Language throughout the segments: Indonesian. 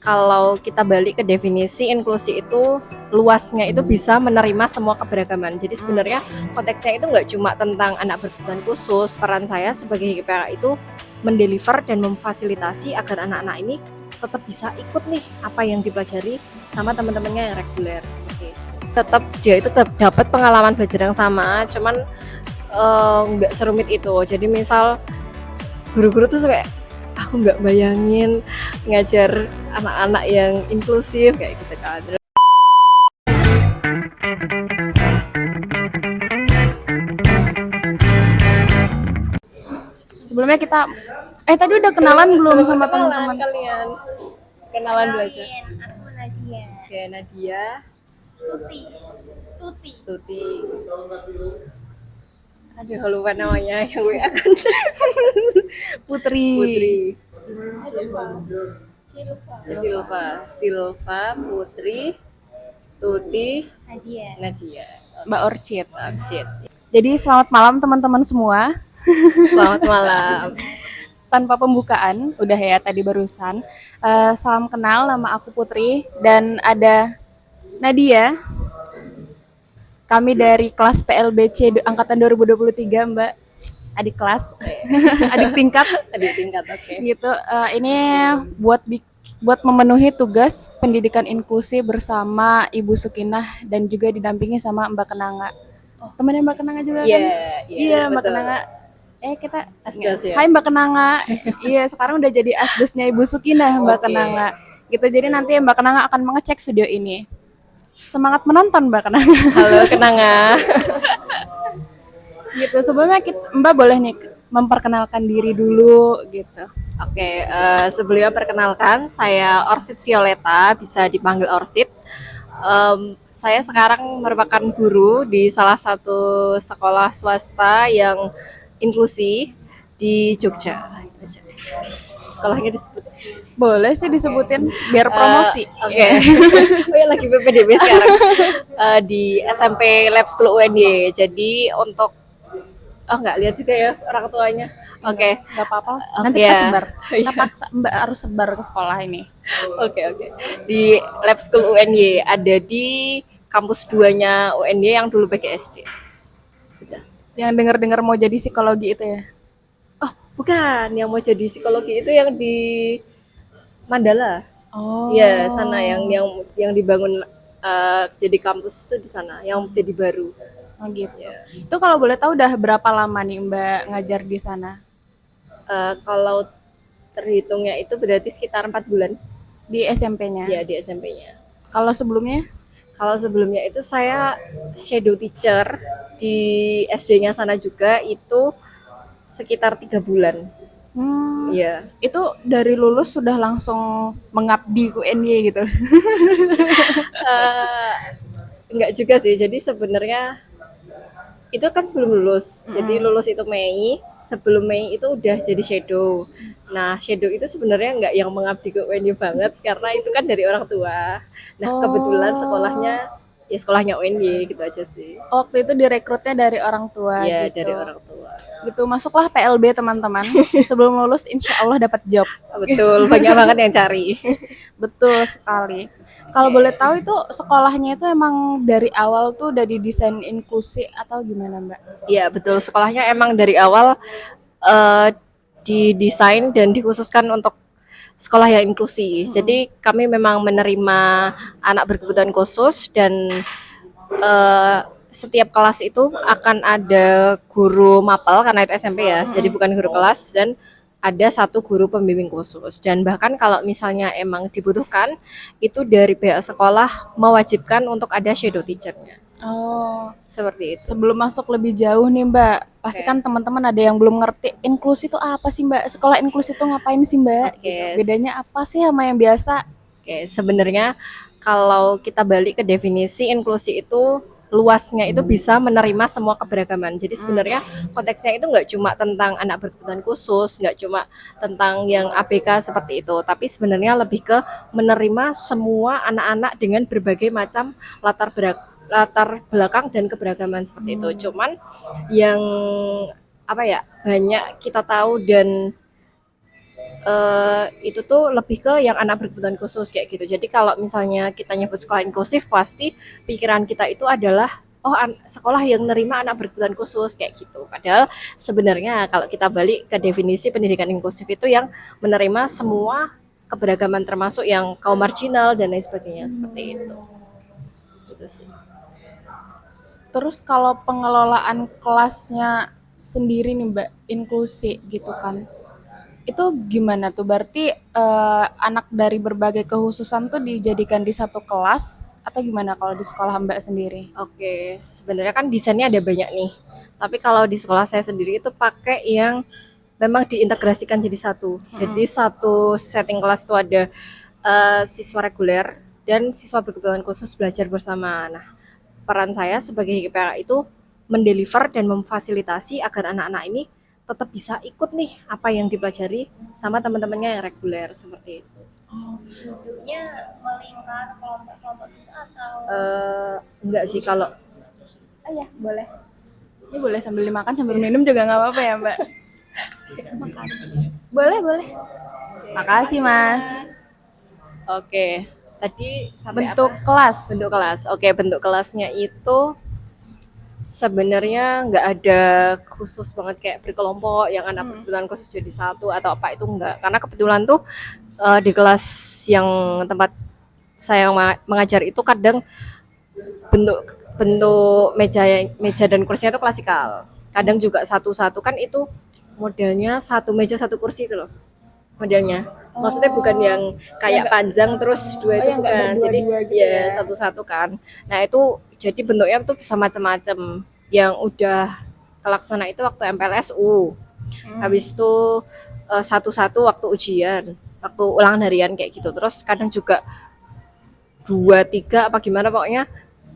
kalau kita balik ke definisi inklusi itu luasnya itu bisa menerima semua keberagaman. Jadi sebenarnya konteksnya itu nggak cuma tentang anak berkebutuhan khusus. Peran saya sebagai GPA itu mendeliver dan memfasilitasi agar anak-anak ini tetap bisa ikut nih apa yang dipelajari sama teman-temannya yang reguler seperti itu. Tetap dia itu tetap dapat pengalaman belajar yang sama, cuman nggak serumit itu. Jadi misal guru-guru tuh sampai aku nggak bayangin ngajar anak-anak yang inklusif kayak gitu kan. Sebelumnya kita tadi udah kenalan belum sama teman-teman kalian? Kenalan dulu aja. Aku Nadia. Oke, Nadia, Tuti. Aduh, lupa namanya yang WA kan. Putri. Silva, Putri, Tuti, Nadia. Mbak Orchid. Abjid. Jadi selamat malam teman-teman semua. Selamat malam. Tanpa pembukaan, udah ya tadi barusan. Salam kenal, nama aku Putri dan ada Nadia. Kami dari kelas PLBC angkatan 2023, Mbak. Adik kelas, adik tingkat, Oke. gitu. Ini buat memenuhi tugas pendidikan inklusi bersama Ibu Sukinah dan juga didampingi sama Mbak Kenanga. Temannya Mbak Kenanga juga kan? Iya, Mbak betul. Kenanga. Kita Asdos ya? Hai Mbak Kenanga. Iya, sekarang udah jadi asdosnya Ibu Sukinah Mbak Oke. Kenanga. Gitu. Jadi nanti Mbak Kenanga akan mengecek video ini. Semangat menonton Mbak Kenanga. Halo Kenanga. Gitu. Sebelumnya Mbak boleh nih memperkenalkan diri dulu gitu. Oke, sebelumnya perkenalkan, saya Orsid Violeta, bisa dipanggil Orsid. Saya sekarang merupakan guru di salah satu sekolah swasta yang inklusi di Jogja. Sekolahnya disebut. Boleh sih disebutin biar promosi. Oke. Oh ya, lagi PPDB sekarang. Di SMP Lab School UNY. Jadi untuk nggak lihat juga ya orang tuanya. Oke. Nggak apa-apa. Oke, Nanti kita ya. sebar. Kita Iya. paksa Mbak harus sebar ke sekolah ini. Oke. Di Lab School UNY, ada di kampus 2-nya UNY yang dulu PGSD. Sudah. Yang dengar-dengar mau jadi psikologi itu ya. Oh, bukan. Yang mau jadi psikologi itu yang di Mandala. Oh. Iya, sana yang dibangun jadi kampus itu di sana, yang jadi baru. Oh gitu. Ya. Itu kalau boleh tahu udah berapa lama nih Mbak ngajar di sana? Kalau terhitungnya itu berarti sekitar 4 bulan. Di SMP-nya? Ya, di SMP-nya. Kalau sebelumnya? Kalau sebelumnya itu saya shadow teacher di SD-nya sana juga, itu sekitar 3 bulan. Iya. Itu dari lulus sudah langsung mengabdi UNY gitu? Enggak juga sih. Jadi sebenarnya itu kan sebelum lulus. Jadi lulus itu Mei. Sebelum Mei itu udah jadi shadow. Nah, shadow itu sebenarnya enggak yang mengabdi ke UNY banget, karena itu kan dari orang tua. Nah, kebetulan sekolahnya UNY gitu aja sih. Waktu itu direkrutnya dari orang tua Iya, gitu. dari orang tua. Gitu, masuklah PLB teman-teman. Sebelum lulus insya Allah dapat job. Betul, banyak banget yang cari. Betul sekali. Kalau boleh tahu itu sekolahnya itu emang dari awal tuh udah didesain inklusi atau gimana Mbak? Iya, betul. Sekolahnya emang dari awal didesain dan dikhususkan untuk sekolah yang inklusi. Jadi kami memang menerima anak berkebutuhan khusus dan setiap kelas itu akan ada guru mapel, karena itu SMP ya. Jadi bukan guru kelas, dan ada satu guru pembimbing khusus. Dan bahkan kalau misalnya emang dibutuhkan, itu dari pihak sekolah mewajibkan untuk ada shadow teacher-nya. Oh, Seperti itu. sebelum masuk lebih jauh nih Mbak, pasti Oke. kan teman-teman ada yang belum ngerti inklusi itu apa sih Mbak? Sekolah inklusi itu ngapain sih Mbak? Oke. Gitu. Bedanya apa sih sama yang biasa? Oke, sebenarnya kalau kita balik ke definisi inklusi itu luasnya itu bisa menerima semua keberagaman. Jadi sebenarnya konteksnya itu nggak cuma tentang anak berkebutuhan khusus, nggak cuma tentang yang ABK seperti itu, tapi sebenarnya lebih ke menerima semua anak-anak dengan berbagai macam latar belakang dan keberagaman seperti itu. Cuman yang banyak kita tahu dan itu tuh lebih ke yang anak berkebutuhan khusus kayak gitu. Jadi kalau misalnya kita nyebut sekolah inklusif, pasti pikiran kita itu adalah oh sekolah yang nerima anak berkebutuhan khusus kayak gitu. Padahal sebenarnya kalau kita balik ke definisi pendidikan inklusif itu yang menerima semua keberagaman termasuk yang kaum marginal dan lain sebagainya seperti itu. Gitu sih. Terus kalau pengelolaan kelasnya sendiri nih Mbak, inklusi gitu kan. Itu gimana tuh? Berarti anak dari berbagai kehususan tuh dijadikan di satu kelas atau gimana kalau di sekolah Mbak sendiri? Oke, sebenarnya kan desainnya ada banyak nih. Tapi kalau di sekolah saya sendiri itu pakai yang memang diintegrasikan jadi satu. Jadi satu setting kelas itu ada siswa reguler dan siswa berkebutuhan khusus belajar bersama. Nah, peran saya sebagai HKPA itu mendeliver dan memfasilitasi agar anak-anak ini tetap bisa ikut nih apa yang dipelajari sama teman-temannya yang reguler seperti itu. Bentuknya melingkar kelompok-kelompok itu atau Enggak sih kalau Ah ya, boleh. Ini boleh sambil dimakan sambil minum juga nggak apa-apa ya Mbak? Makan. Boleh, boleh. Makasih Mas. oke. Tadi sampai Bentuk apa? kelas. Bentuk kelas. Oke, bentuk kelasnya itu sebenarnya nggak ada khusus banget kayak berkelompok yang anak berkebutuhan khusus jadi satu atau apa itu enggak. Karena kebetulan tuh di kelas yang tempat saya mengajar itu kadang bentuk bentuk meja dan kursinya itu klasikal. Kadang juga satu-satu kan itu modelnya satu meja satu kursi itu loh modelnya. Maksudnya bukan yang kayak panjang terus dua itu yang nggak bukan. Jadi berdua-dua gitu ya ya. satu-satu kan. Nah itu jadi bentuknya tuh bisa macam-macam. Yang udah kelaksana itu waktu MPLSU. Habis itu satu-satu waktu ujian, waktu ulangan harian kayak gitu. Terus kadang juga dua tiga apa gimana pokoknya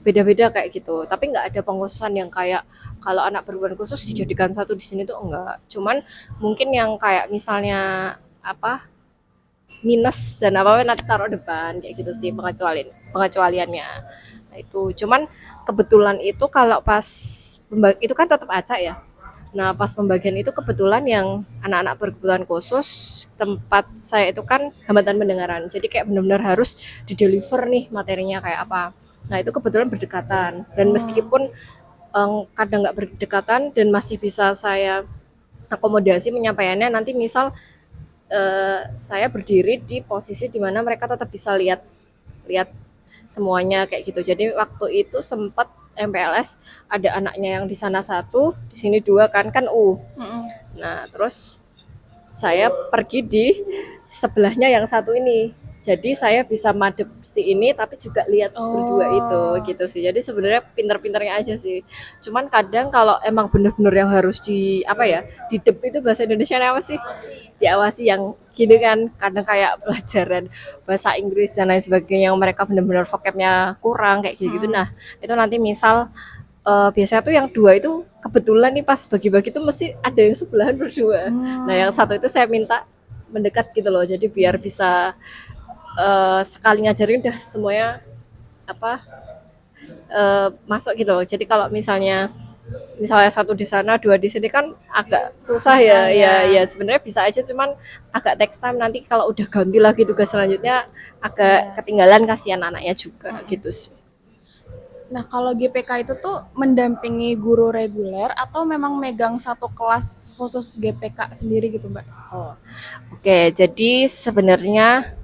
beda-beda kayak gitu. Tapi nggak ada pengkhususan yang kayak kalau anak berkebutuhan khusus dijadikan satu di sini tuh enggak. Cuman mungkin yang kayak misalnya apa minus dan apa nanti taruh depan kayak gitu sih pengecualiannya. Nah, itu cuman kebetulan itu kalau pas itu kan tetap acak ya. Nah, pas pembagian itu kebetulan yang anak-anak berkebutuhan khusus tempat saya itu kan hambatan pendengaran. Jadi kayak benar-benar harus dideliver nih materinya kayak apa. Nah, itu kebetulan berdekatan dan meskipun kadang nggak berdekatan dan masih bisa saya akomodasi penyampaiannya nanti misal saya berdiri di posisi di mana mereka tetap bisa lihat lihat semuanya kayak gitu. Jadi waktu itu sempat MPLS ada anaknya yang di sana satu, di sini dua kan U. Nah, terus saya pergi di sebelahnya yang satu ini. Jadi saya bisa madep si ini tapi juga lihat berdua itu gitu sih. Jadi sebenarnya pinter-pinternya aja sih. Cuman kadang kalau emang bener-bener yang harus di apa ya, didep itu bahasa Indonesia apa sih? Diawasi yang gini kan kadang kayak pelajaran bahasa Inggris dan lain sebagainya yang mereka benar-benar vocabnya kurang kayak gitu-gitu. Nah, itu nanti misal biasanya tuh yang dua itu kebetulan nih pas bagi-bagi tuh mesti ada yang sebelahan berdua. Nah, yang satu itu saya minta mendekat gitu loh. Jadi biar bisa sekali ngajarin udah semuanya apa masuk gitu loh. Jadi kalau misalnya satu di sana dua di sini kan agak susah ya ya sebenarnya bisa aja cuman agak text time nanti kalau udah ganti lagi tugas selanjutnya agak ketinggalan kasihan anaknya juga gitu sih. Nah, kalau GPK itu tuh mendampingi guru reguler atau memang megang satu kelas khusus GPK sendiri gitu, Mbak? Oke, jadi sebenarnya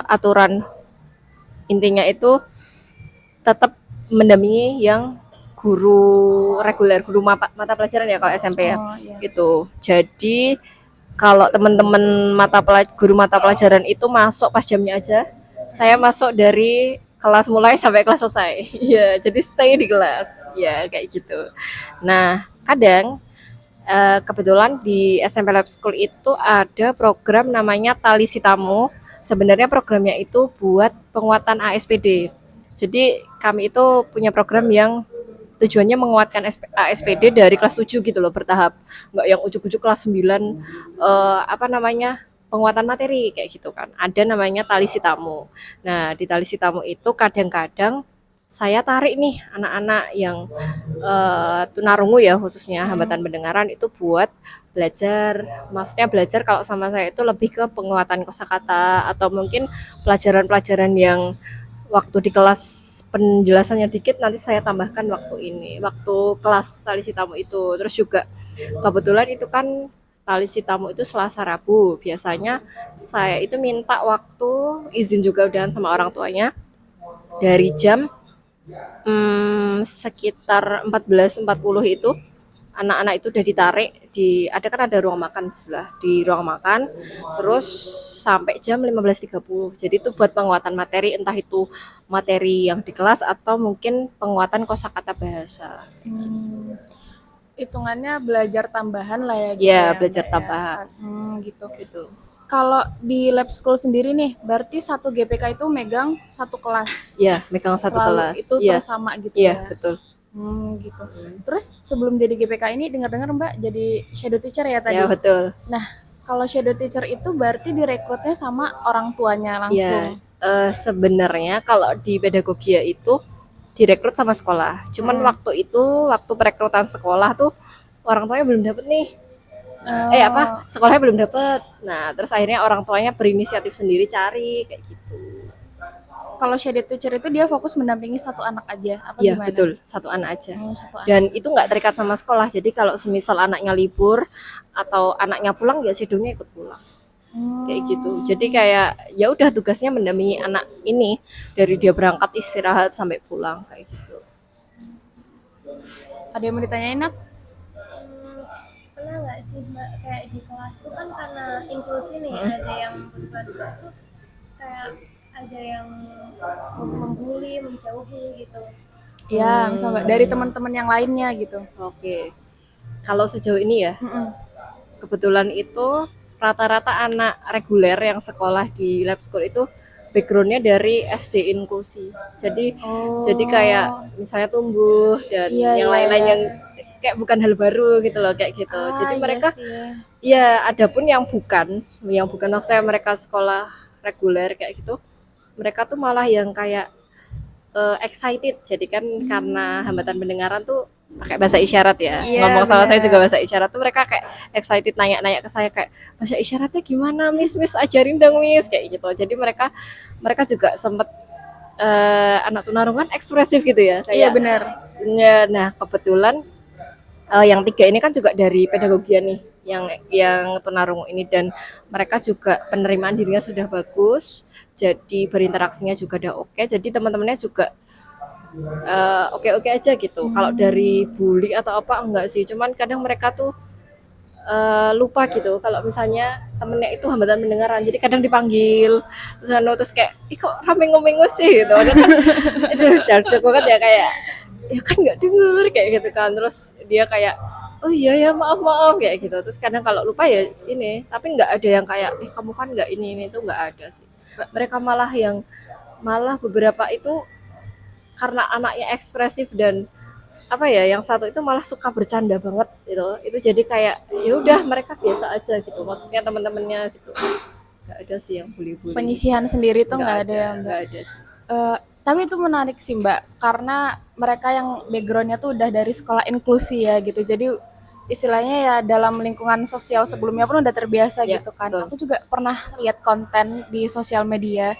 aturan intinya itu tetap mendampingi yang guru reguler, guru mata pelajaran ya kalau SMP ya. Gitu. Jadi kalau teman-teman guru mata pelajaran itu masuk pas jamnya aja, saya masuk dari kelas mulai sampai kelas selesai. Ya, jadi stay di kelas. Ya, kayak gitu. Nah, kadang kebetulan di SMP Lab School itu ada program namanya Tali Sitamu. Sebenarnya programnya itu buat penguatan ASPD. Jadi kami itu punya program yang tujuannya menguatkan ASPD dari kelas 7 gitu loh bertahap. Enggak yang ujuk-ujuk kelas 9 penguatan materi kayak gitu kan. Ada namanya Tali Sitamu. Nah, di Tali Sitamu itu kadang-kadang saya tarik nih anak-anak yang tunarungu ya, khususnya hambatan pendengaran itu buat belajar. Maksudnya belajar kalau sama saya itu lebih ke penguatan kosakata atau mungkin pelajaran-pelajaran yang waktu di kelas penjelasannya dikit nanti saya tambahkan waktu kelas tali sitamu itu. Terus juga kebetulan itu kan tali sitamu itu Selasa Rabu. Biasanya saya itu minta waktu izin juga udah sama orang tuanya dari jam sekitar 14.40 itu anak-anak itu udah ditarik ada ruang makan di sebelah di ruang makan terus sampai jam 15.30. Jadi itu buat penguatan materi, entah itu materi yang di kelas atau mungkin penguatan kosakata bahasa. Hitungannya belajar tambahan lah ya gitu Ya, ya, belajar Mbak, ya. tambahan Gitu. gitu. Kalau di lab school sendiri nih, berarti satu GPK itu megang satu kelas. Ya, megang satu Selalu kelas. itu Iya, terus sama gitu iya, ya. betul. Gitu. Terus sebelum jadi GPK ini dengar-dengar Mbak jadi shadow teacher ya tadi. Ya, betul. Nah, kalau shadow teacher itu berarti direkrutnya sama orang tuanya Ya, langsung. sebenarnya kalau di pedagogia itu direkrut sama sekolah. Cuman waktu perekrutan sekolah tuh orang tuanya belum dapet nih. Sekolahnya belum dapet. Nah, terus akhirnya orang tuanya berinisiatif sendiri cari kayak gitu. Kalau shadow teacher itu dia fokus mendampingi satu anak aja, apa Iya, gimana? betul. Satu anak aja. Satu anak. Dan itu nggak terikat sama sekolah. Jadi kalau semisal anaknya libur atau anaknya pulang ya shadownya ikut pulang. Kayak gitu. Jadi kayak ya udah tugasnya mendampingi anak ini dari dia berangkat istirahat sampai pulang kayak gitu. Ada yang mau ditanyain, Nat? Pernah nggak sih Mbak kayak di kelas tuh kan karena inklusi nih, ada yang berbuat khusus tuh kayak ada yang membuli, menjauhi gitu. Ya, misalnya Mbak, dari teman-teman yang lainnya gitu. Oke. Kalau sejauh ini ya, kebetulan itu rata-rata anak reguler yang sekolah di lab school itu backgroundnya dari SD inklusi. Jadi kayak misalnya tumbuh dan yang lain-lain yang kayak bukan hal baru gitu loh kayak gitu. Jadi mereka ya adapun yang bukan maksudnya mereka sekolah reguler kayak gitu, mereka tuh malah yang kayak excited. Jadi kan karena hambatan pendengaran tuh pakai bahasa isyarat ya. Ngomong sama saya juga bahasa isyarat tuh mereka kayak excited nanya-nanya ke saya kayak bahasa isyaratnya gimana Miss ajarin dong Miss kayak gitu. Jadi mereka juga sempet anak tunarungan ekspresif gitu ya. Iya benar. Ya, nah kebetulan yang 3 ini kan juga dari pedagogia nih yang tunarungu ini dan mereka juga penerimaan dirinya sudah bagus, jadi berinteraksinya juga udah oke, jadi teman-temannya juga oke-oke aja gitu. Kalau dari bully atau apa enggak sih, cuman kadang mereka tuh lupa gitu kalau misalnya temennya itu hambatan pendengaran, jadi kadang dipanggil terus kayak ih kok rame ngomong sih gitu. Kan itu jarjok banget ya, kayak ya kan nggak denger kayak gitu kan, terus dia kayak oh iya ya maaf kayak gitu. Terus kadang kalau lupa ya ini, tapi nggak ada yang kayak kamu kan nggak ini itu nggak ada sih. Mereka malah beberapa itu karena anaknya ekspresif dan apa ya, yang satu itu malah suka bercanda banget gitu. Itu jadi kayak ya udah mereka biasa aja gitu, maksudnya teman-temannya gitu. Nggak ada sih yang bully-bully. Penyisihan sendiri tuh nggak ada yang nggak ada sih. Tapi itu menarik sih Mbak, karena mereka yang backgroundnya tuh udah dari sekolah inklusi ya gitu. Jadi istilahnya ya dalam lingkungan sosial sebelumnya pun udah terbiasa Ya, gitu kan. betul. Aku juga pernah lihat konten di sosial media.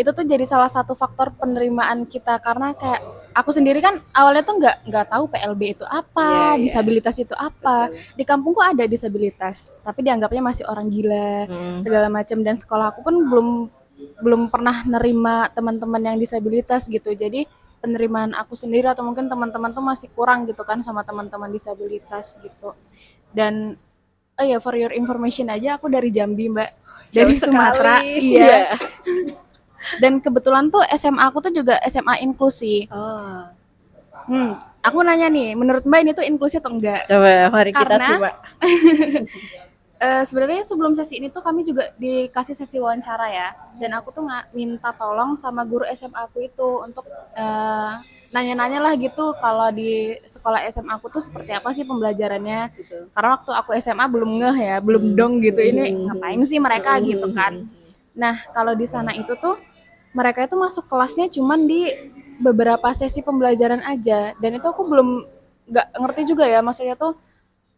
Itu tuh jadi salah satu faktor penerimaan kita, karena kayak aku sendiri kan awalnya tuh nggak tahu PLB itu apa, disabilitas itu apa. Di kampungku ada disabilitas, tapi dianggapnya masih orang gila segala macam, dan sekolah aku pun belum pernah nerima teman-teman yang disabilitas gitu. Jadi penerimaan aku sendiri atau mungkin teman-teman tuh masih kurang gitu kan sama teman-teman disabilitas gitu. Dan for your information aja, aku dari Jambi Mbak, dari Sumatera. Iya. Dan kebetulan tuh SMA aku tuh juga SMA inklusi. Aku nanya nih, menurut Mbak ini tuh inklusi atau enggak? Coba mari kita Karena simak. Sebenarnya sebelum sesi ini tuh kami juga dikasih sesi wawancara ya, dan aku tuh nggak minta tolong sama guru SMA aku itu untuk nanya-nanya lah gitu kalau di sekolah SMA aku tuh seperti apa sih pembelajarannya gitu. Karena waktu aku SMA belum ngeh ya, belum dong gitu, ini ngapain sih mereka gitu kan. Nah kalau di sana itu tuh mereka itu masuk kelasnya cuman di beberapa sesi pembelajaran aja, dan itu aku belum nggak ngerti juga ya, maksudnya tuh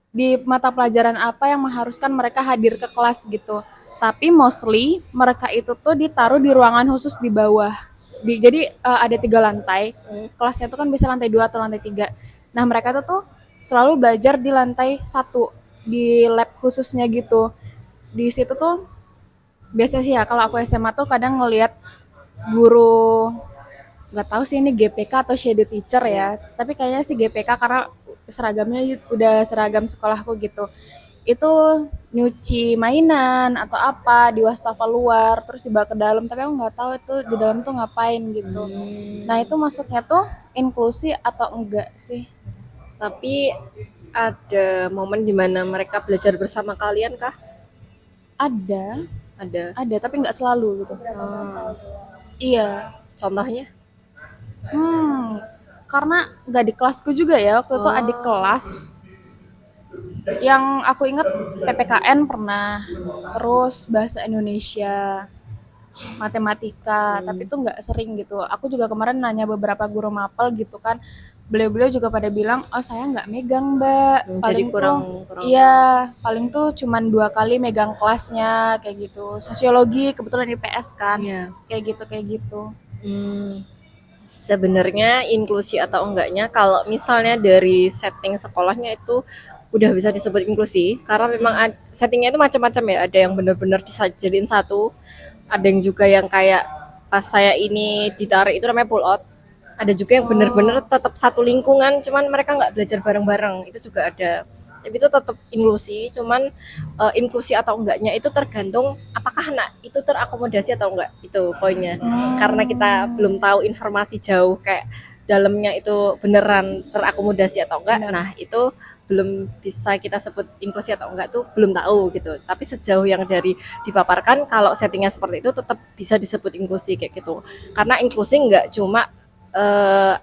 di mata pelajaran apa yang mengharuskan mereka hadir ke kelas gitu. Tapi mostly mereka itu tuh ditaruh di ruangan khusus di bawah. Jadi ada 3 lantai. Kelasnya tuh kan bisa lantai 2 atau lantai 3. Nah mereka tuh selalu belajar di lantai 1 di lab khususnya gitu. Di situ tuh biasa sih ya kalau aku SMA tuh kadang ngelihat guru, nggak tahu sih ini GPK atau shadow teacher ya, tapi kayaknya sih GPK karena seragamnya udah seragam sekolahku gitu. Itu nyuci mainan atau apa di wastafel luar terus dibawa ke dalam, tapi aku nggak tahu itu di dalam tuh ngapain gitu. Nah itu masuknya tuh inklusi atau enggak sih? Tapi ada momen di mana mereka belajar bersama kalian kah? Ada, Ada. tapi nggak selalu gitu. Iya. Contohnya? Karena nggak di kelasku juga ya, waktu itu adik kelas yang aku inget PPKN pernah, terus bahasa Indonesia, matematika, tapi itu nggak sering gitu. Aku juga kemarin nanya beberapa guru mapel gitu kan, beliau-beliau juga pada bilang, oh saya nggak megang mbak, Jadi paling kurang tuh iya paling tuh cuman 2 kali megang kelasnya kayak gitu. Sosiologi kebetulan IPS kan, Iya. kayak gitu. Sebenarnya inklusi atau enggaknya kalau misalnya dari setting sekolahnya itu udah bisa disebut inklusi karena memang settingnya itu macam-macam ya, ada yang benar-benar dijadiin satu, ada yang juga yang kayak pas saya ini ditarik itu namanya pull out, ada juga yang benar-benar tetap satu lingkungan cuman mereka nggak belajar bareng-bareng, itu juga ada. Tapi itu tetap inklusi, cuman inklusi atau enggaknya itu tergantung apakah anak itu terakomodasi atau enggak, itu poinnya. Karena kita belum tahu informasi jauh kayak dalamnya itu beneran terakomodasi atau enggak. Benar. Nah, itu belum bisa kita sebut inklusi atau enggak tuh belum tahu gitu. Tapi sejauh yang dari dipaparkan kalau settingnya seperti itu tetap bisa disebut inklusi kayak gitu. Karena inklusi enggak cuma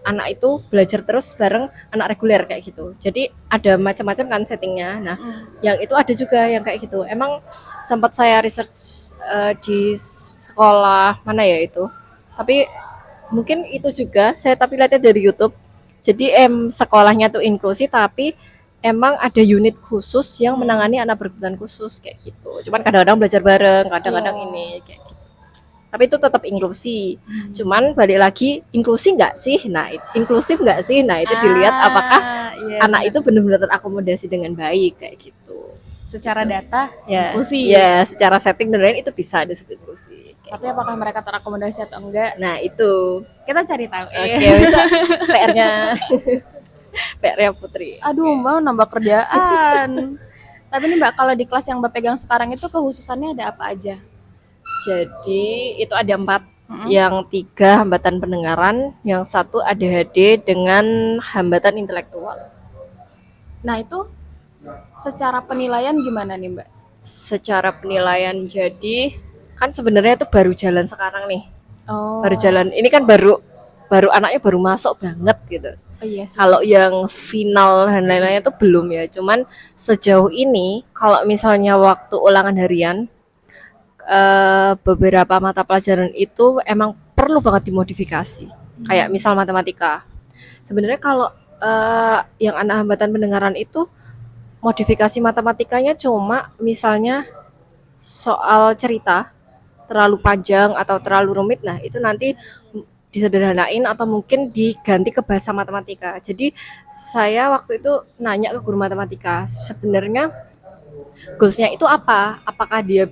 anak itu belajar terus bareng anak reguler kayak gitu. Jadi ada macam-macam kan settingnya. Nah, yang itu ada juga yang kayak gitu. Emang sempat saya research di sekolah mana ya itu. Tapi mungkin itu juga saya tapi lihatnya dari YouTube. Jadi sekolahnya tuh inklusi tapi emang ada unit khusus yang menangani anak berkebutuhan khusus kayak gitu. Cuman kadang-kadang belajar bareng, kadang-kadang Iya. ini kayak gitu. Tapi itu tetap inklusi. Cuman balik lagi inklusi nggak sih? Nah, inklusif nggak sih? Nah, itu dilihat apakah iya, anak itu benar-benar terakomodasi dengan baik kayak gitu. secara data Ya, inklusi. ya secara setting dan lain itu bisa disebut inklusi. Kayak Tapi apakah mereka terakomodasi atau enggak? gitu. Nah, itu. Kita cari tahu. Oke, bisa PR-nya PR-nya Putri. Aduh, Mbak nambah kerjaan. Tapi nih Mbak, kalau di kelas yang Mbak pegang sekarang itu kehususannya ada apa aja? Jadi itu ada 4, yang 3 hambatan pendengaran, yang 1 ADHD dengan hambatan intelektual. Nah, itu secara penilaian gimana nih Mbak? Secara penilaian jadi kan sebenarnya itu baru jalan sekarang nih, Oh, baru jalan. Ini kan baru anaknya baru masuk banget gitu. oh iya sih. Kalau yang final dan lain-lainnya itu belum ya. Cuman sejauh ini kalau misalnya waktu ulangan harian beberapa mata pelajaran itu emang perlu banget dimodifikasi. Kayak misal matematika. Sebenarnya kalau yang anak hambatan pendengaran itu modifikasi matematikanya cuma misalnya soal cerita terlalu panjang atau terlalu rumit, nah itu nanti disederhanain atau mungkin diganti ke bahasa matematika. Jadi saya waktu itu nanya ke guru matematika, sebenarnya goalsnya itu apa? Apakah dia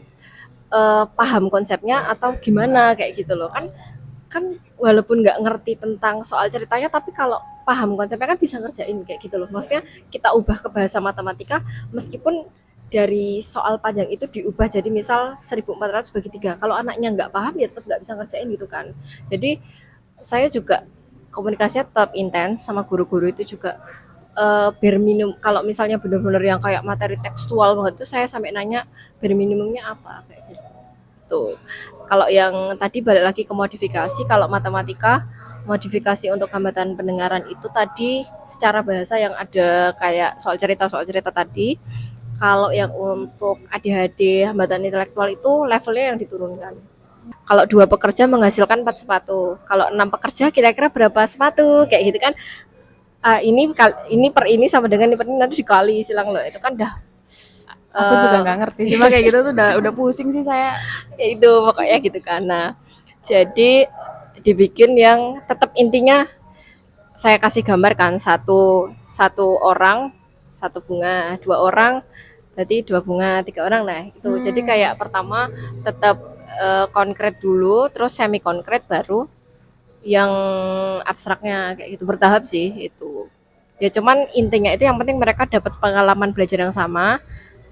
paham konsepnya atau gimana kayak gitu loh, kan walaupun nggak ngerti tentang soal ceritanya tapi kalau paham konsepnya kan bisa ngerjain kayak gitu loh, maksudnya kita ubah ke bahasa matematika meskipun dari soal panjang itu diubah jadi misal 1400 bagi 3, kalau anaknya nggak paham ya tetap nggak bisa ngerjain gitu kan. Jadi saya juga komunikasinya tetap intens sama guru-guru itu juga, bare minimum kalau misalnya benar-benar yang kayak materi tekstual banget itu saya sampai nanya bare minimumnya apa kayak gitu. Tuh. Kalau yang tadi balik lagi ke modifikasi, kalau matematika modifikasi untuk hambatan pendengaran itu tadi secara bahasa yang ada kayak soal cerita tadi. Kalau yang untuk ADHD hambatan intelektual itu levelnya yang diturunkan. Kalau 2 pekerja menghasilkan 4 sepatu. Kalau 6 pekerja kira-kira berapa sepatu? Kayak gitu kan. Ini per ini sama dengan ini per ini nanti dikali silang loh. Itu kan dah Aku juga nggak ngerti. Cuma kayak gitu tuh udah pusing sih saya. ya itu pokoknya gitu kan. Nah, jadi dibikin yang tetap intinya saya kasih gambar kan satu orang satu bunga, 2 orang berarti 2 bunga, 3 orang. Nah itu jadi kayak pertama tetap konkret dulu, terus semi konkret baru yang abstraknya kayak gitu, bertahap sih itu. Ya cuman intinya itu yang penting mereka dapat pengalaman belajar yang sama.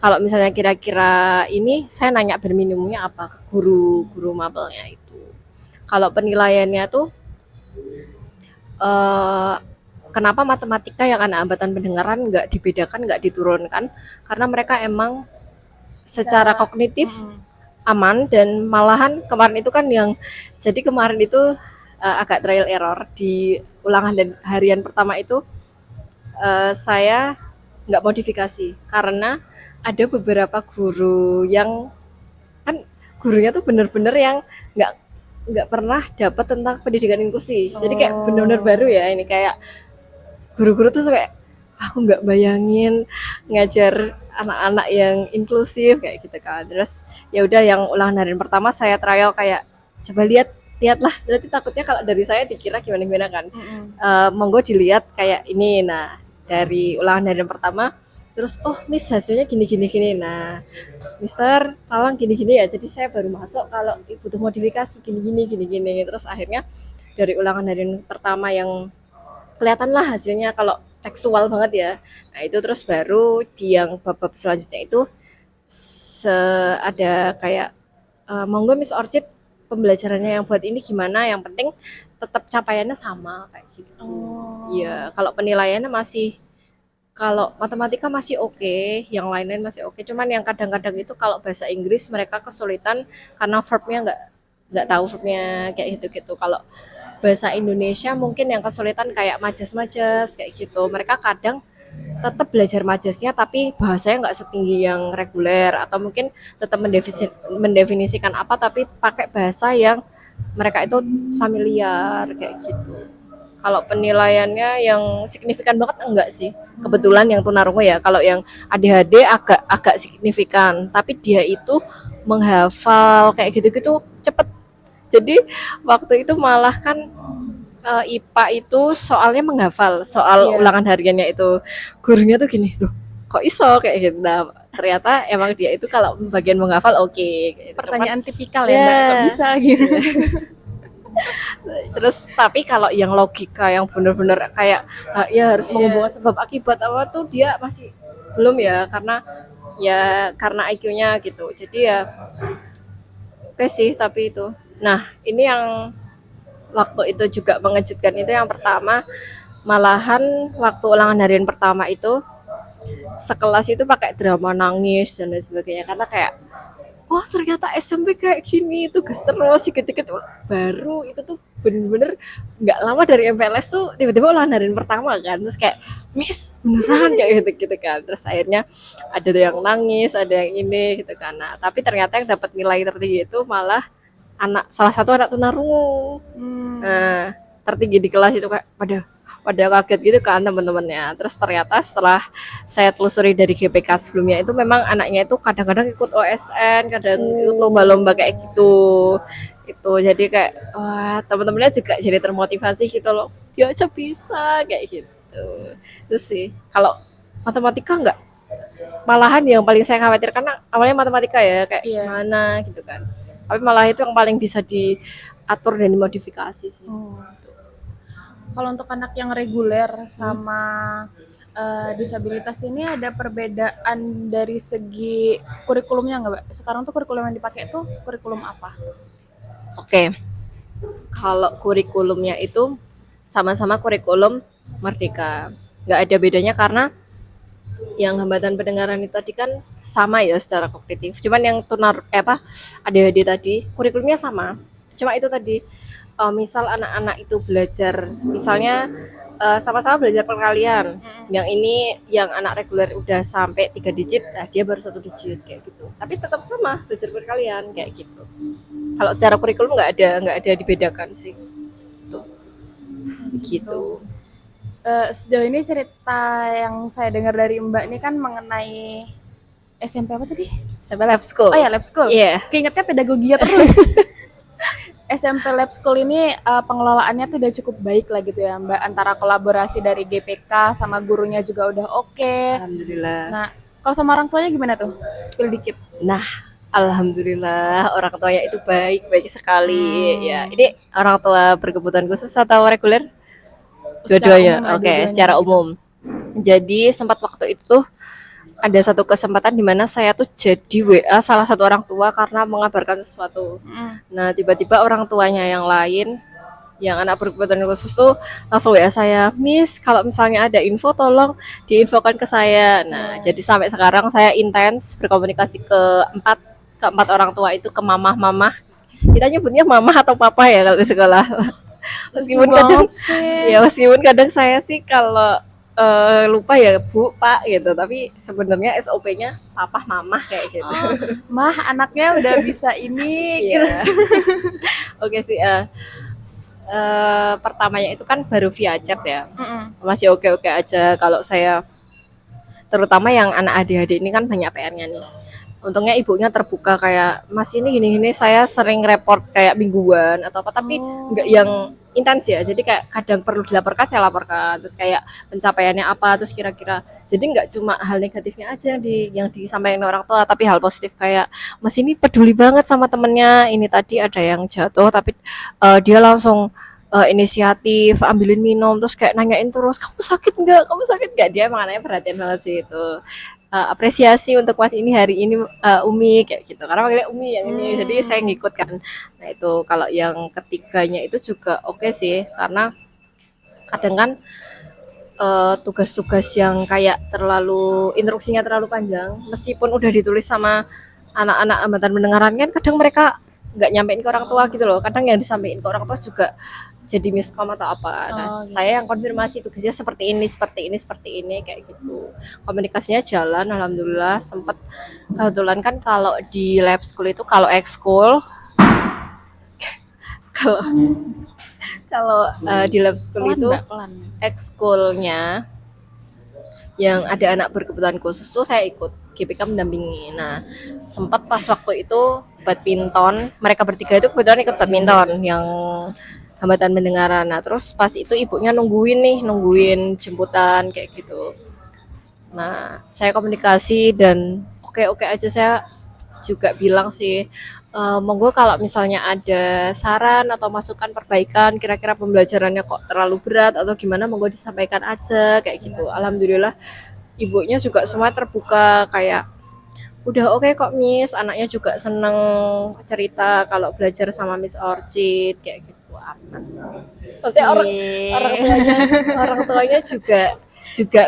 Kalau misalnya kira-kira ini saya nanya berminimumnya apa ke guru mapelnya itu. Kalau penilaiannya tuh eh, kenapa matematika yang anak hambatan pendengaran nggak dibedakan, nggak diturunkan? Karena mereka emang secara kognitif aman, dan malahan kemarin itu kan yang jadi kemarin itu agak trial error di ulangan dan harian pertama itu saya nggak modifikasi karena ada beberapa guru yang kan gurunya tuh bener-bener yang nggak nggak pernah dapat tentang pendidikan inklusi, jadi kayak bener-bener baru ya ini. Kayak guru-guru tuh sampai aku nggak bayangin ngajar anak-anak yang inklusif kayak gitu kan. Terus ya udah yang ulangan harian pertama saya trial kayak coba lihatlah, berarti takutnya kalau dari saya dikira gimana kan. Monggo dilihat kayak ini. Nah dari ulangan harian pertama terus oh miss hasilnya gini. Nah mister tolong gini ya, jadi saya baru masuk kalau butuh modifikasi gini. Terus akhirnya dari ulangan harian pertama yang kelihatan lah hasilnya kalau tekstual banget ya. Nah itu terus baru di yang bab-bab selanjutnya itu ada kayak monggo Miss Orchid pembelajarannya yang buat ini gimana, yang penting tetap capaiannya sama kayak gitu. Iya, kalau penilaiannya masih, kalau matematika masih oke, yang lain-lain masih oke. Cuman yang kadang-kadang itu kalau bahasa Inggris mereka kesulitan karena verbnya nggak tahu verbnya kayak gitu-gitu. Kalau bahasa Indonesia mungkin yang kesulitan kayak majas-majas kayak gitu. Mereka kadang tetap belajar majasnya tapi bahasanya nggak setinggi yang reguler, atau mungkin tetap mendefinisikan apa tapi pakai bahasa yang mereka itu familiar kayak gitu. Kalau penilaiannya yang signifikan banget enggak sih. Kebetulan yang tunarungu ya, kalau yang ADHD agak signifikan, tapi dia itu menghafal kayak gitu-gitu cepet. Jadi waktu itu malah kan IPA itu soalnya menghafal soal ulangan hariannya itu, gurunya tuh gini loh kok iso kayak gitu. Nah ternyata emang dia itu kalau bagian menghafal oke. Gitu. Pertanyaan tipikal ya Mbak, kok bisa gitu. Terus tapi kalau yang logika yang benar-benar kayak ya harus menghubungkan sebab akibat apa tuh dia masih belum ya, karena IQ-nya gitu. Jadi ya oke sih tapi itu. Nah ini yang waktu itu juga mengejutkan itu yang pertama, malahan waktu ulangan harian pertama itu sekelas itu pakai drama nangis dan lain sebagainya, karena kayak wah ternyata SMP kayak gini, itu gas terus dikit-dikit baru. Itu tuh bener-bener nggak lama dari MPLS tuh tiba-tiba ulangan harian pertama kan, terus kayak miss beneran kayak gitu kan. Terus akhirnya ada yang nangis, ada yang ini gitu kan. Nah tapi ternyata yang dapat nilai tertinggi itu malah salah satu anak tunarungu. Nah tertinggi di kelas itu kayak pada kaget gitu kan teman-temannya. Terus ternyata setelah saya telusuri dari GPK sebelumnya itu memang anaknya itu kadang-kadang ikut OSN, kadang ikut lomba-lomba kayak gitu. Itu jadi kayak wah teman-temannya juga jadi termotivasi gitu loh. Ya aja bisa kayak gitu. Terus sih kalau matematika enggak, malahan yang paling saya khawatir karena awalnya matematika ya kayak gimana gitu kan. Tapi malah itu yang paling bisa diatur dan dimodifikasi sih. Kalau untuk anak yang reguler sama disabilitas ini ada perbedaan dari segi kurikulumnya nggak Mbak? Sekarang tuh kurikulum yang dipakai tuh kurikulum apa? Oke, kalau kurikulumnya itu sama-sama kurikulum Merdeka, nggak ada bedanya karena yang hambatan pendengaran itu tadi kan sama ya secara kognitif. Cuman yang ADHD tadi kurikulumnya sama. Cuma itu tadi misal anak-anak itu belajar misalnya sama-sama belajar perkalian. Yang ini yang anak reguler udah sampai 3 digit, nah dia baru 1 digit kayak gitu. Tapi tetap sama belajar perkalian kayak gitu. Kalau secara kurikulum nggak ada dibedakan sih. Tuh. Begitu. Sejauh ini cerita yang saya dengar dari Mbak ini kan mengenai SMP apa tadi? Sampai lab school. Oh ya, lab school. Iya. Keingetnya pedagoginya terus. SMP Lab School ini pengelolaannya tuh udah cukup baik lah gitu ya Mbak, antara kolaborasi dari GPK sama gurunya juga udah oke. Alhamdulillah. Nah, kalau sama orang tuanya gimana tuh? Spill dikit. Nah, alhamdulillah orang tuanya itu baik sekali. Ya, ini orang tua berkebutuhan khusus atau reguler? Dua-duanya. Oke, secara umum. Jadi sempat waktu itu tuh ada satu kesempatan di mana saya tuh jadi WA salah satu orang tua karena mengabarkan sesuatu. Nah, tiba-tiba orang tuanya yang lain yang anak berkebutuhan khusus tuh langsung WA saya, Miss, kalau misalnya ada info tolong diinfokan ke saya. Nah, jadi sampai sekarang saya intens berkomunikasi keempat orang tua itu, ke mamah. Kita nyebutnya mamah atau papa ya kalau di sekolah. Meskipun kadang saya sih kalau lupa ya Bu, Pak gitu, tapi sebenarnya SOP-nya papa, mamah kayak gitu. Mah, anaknya udah bisa ini gitu. Oke sih, pertamanya itu kan baru via chat ya. Masih oke-oke aja kalau saya, terutama yang anak adik-adik ini kan banyak PR-nya nih. Untungnya ibunya terbuka kayak, Mas ini gini-gini, saya sering report kayak mingguan atau apa, tapi nggak yang intens ya. Jadi kayak kadang perlu dilaporkan, saya laporkan. Terus kayak pencapaiannya apa, terus kira-kira. Jadi nggak cuma hal negatifnya aja yang disampaikan orang tua, tapi hal positif kayak, Mas ini peduli banget sama temennya. Ini tadi ada yang jatuh, tapi dia langsung inisiatif ambilin minum, terus kayak nanyain terus, kamu sakit nggak, dia emang anaknya perhatian banget sih itu. Apresiasi untuk Mas ini hari ini, Umi kayak gitu, karena panggilnya Umi yang ini, jadi saya ngikut kan. Nah itu kalau yang ketiganya itu juga oke sih, karena kadang kan tugas-tugas yang kayak instruksinya terlalu panjang, meskipun udah ditulis sama anak-anak hambatan pendengaran kan kadang mereka nggak nyampein ke orang tua gitu loh. Kadang yang disampaikan ke orang tua juga jadi miskom atau apa. Nah, saya yang konfirmasi tugasnya seperti ini kayak gitu. Komunikasinya jalan, alhamdulillah. Sempat kebetulan kan kalau di lab school itu, kalau ekskul kalau di lab school itu ekskulnya yang ada anak berkebutuhan khusus tuh saya ikut, GPK mendampingi. Nah, sempat pas waktu itu badminton, mereka bertiga itu kebetulan ikut badminton yang hambatan pendengaran. Nah, terus pas itu ibunya nungguin jemputan kayak gitu. Nah, saya komunikasi dan oke aja. Saya juga bilang sih, monggo kalau misalnya ada saran atau masukan perbaikan, kira-kira pembelajarannya kok terlalu berat atau gimana, monggo disampaikan aja kayak gitu. Alhamdulillah ibunya juga semua terbuka, kayak udah oke kok Miss, anaknya juga seneng cerita kalau belajar sama Miss Orchid kayak gitu. Maksudnya orang tuanya juga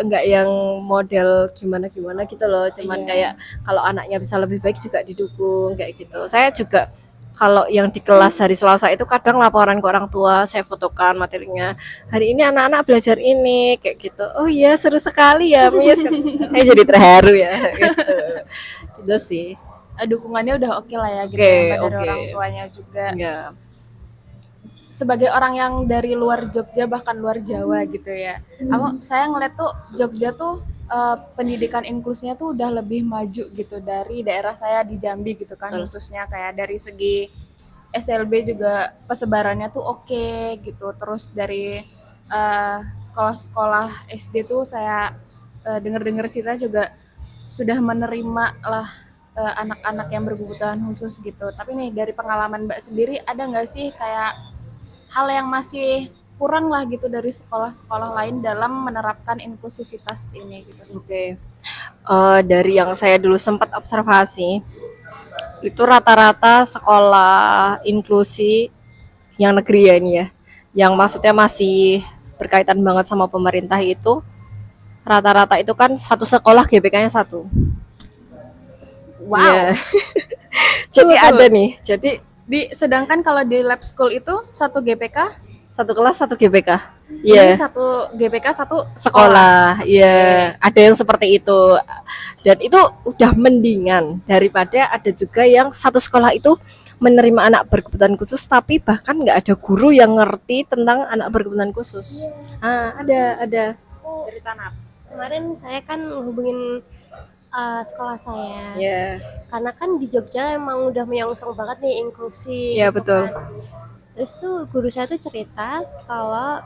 nggak yang model gimana gitu loh, cuman kayak kalau anaknya bisa lebih baik juga didukung kayak gitu. Saya juga kalau yang di kelas hari Selasa itu kadang laporan ke orang tua, saya fotokan materinya, hari ini anak-anak belajar ini kayak gitu. Oh iya, seru sekali ya Miss. Saya jadi terharu ya gitu. Itu sih Dukungannya udah oke lah ya gitu ya, dari orang tuanya juga. Sebagai orang yang dari luar Jogja bahkan luar Jawa gitu ya, saya ngeliat tuh Jogja tuh pendidikan inklusinya tuh udah lebih maju gitu dari daerah saya di Jambi gitu kan. Khususnya kayak dari segi SLB juga persebarannya tuh oke gitu. Terus dari sekolah-sekolah SD tuh saya dengar cerita juga sudah menerima lah anak-anak yang berkebutuhan khusus gitu. Tapi nih dari pengalaman Mbak sendiri, ada nggak sih kayak hal yang masih kurang lah gitu dari sekolah-sekolah lain dalam menerapkan inklusivitas ini gitu? Dari yang saya dulu sempat observasi, itu rata-rata sekolah inklusi yang negeri ya ini ya, yang maksudnya masih berkaitan banget sama pemerintah, itu rata-rata itu kan satu sekolah GPK-nya satu. Wow. Jadi ada nih, jadi sedangkan kalau di lab school itu satu GPK, satu kelas satu GPK. Iya. Ini satu GPK, satu Sekolah, ya ada yang seperti itu, dan itu udah mendingan daripada ada juga yang satu sekolah itu menerima anak berkebutuhan khusus tapi bahkan nggak ada guru yang ngerti tentang anak berkebutuhan khusus. Ada Oh, cerita Nat. kemarin saya kan hubungin sekolah saya. ya. Karena kan di Jogja emang udah menyongsong banget nih inklusi Ya, gitu betul. kan. Terus tuh guru saya tuh cerita kalau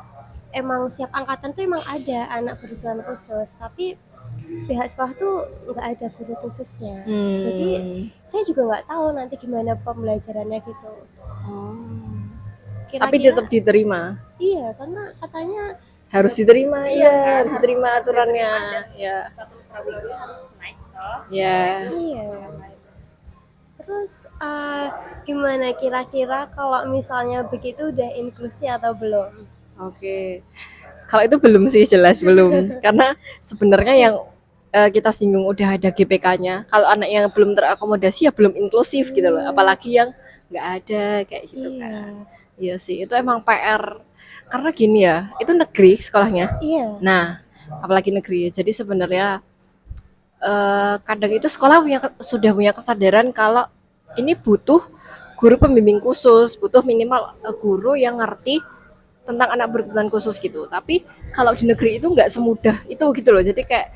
emang setiap angkatan tuh emang ada anak berkebutuhan khusus, tapi pihak sekolah tuh nggak ada guru khususnya. Jadi saya juga nggak tahu nanti gimana pembelajarannya gitu. Tapi Kira-kira tetap diterima, iya, karena katanya harus diterima, ya harus diterima aturannya, ya. Satu Februari harus naik toh. Ya. iya. Terus gimana kira-kira kalau misalnya begitu udah inklusi atau belum? Oke. Kalau itu belum sih, jelas belum. Karena sebenarnya yang kita singgung udah ada GPK-nya. Kalau anak yang belum terakomodasi ya belum inklusif gitu loh. Apalagi yang nggak ada kayak gitu Iya. kan. Iya sih, itu emang PR. Karena gini ya, itu negeri sekolahnya. Iya. Nah, apalagi negeri. Jadi sebenarnya kadang itu sekolah sudah punya kesadaran kalau ini butuh guru pembimbing khusus, butuh minimal guru yang ngerti tentang anak berkebutuhan khusus gitu. Tapi kalau di negeri itu nggak semudah itu gitu loh. Jadi kayak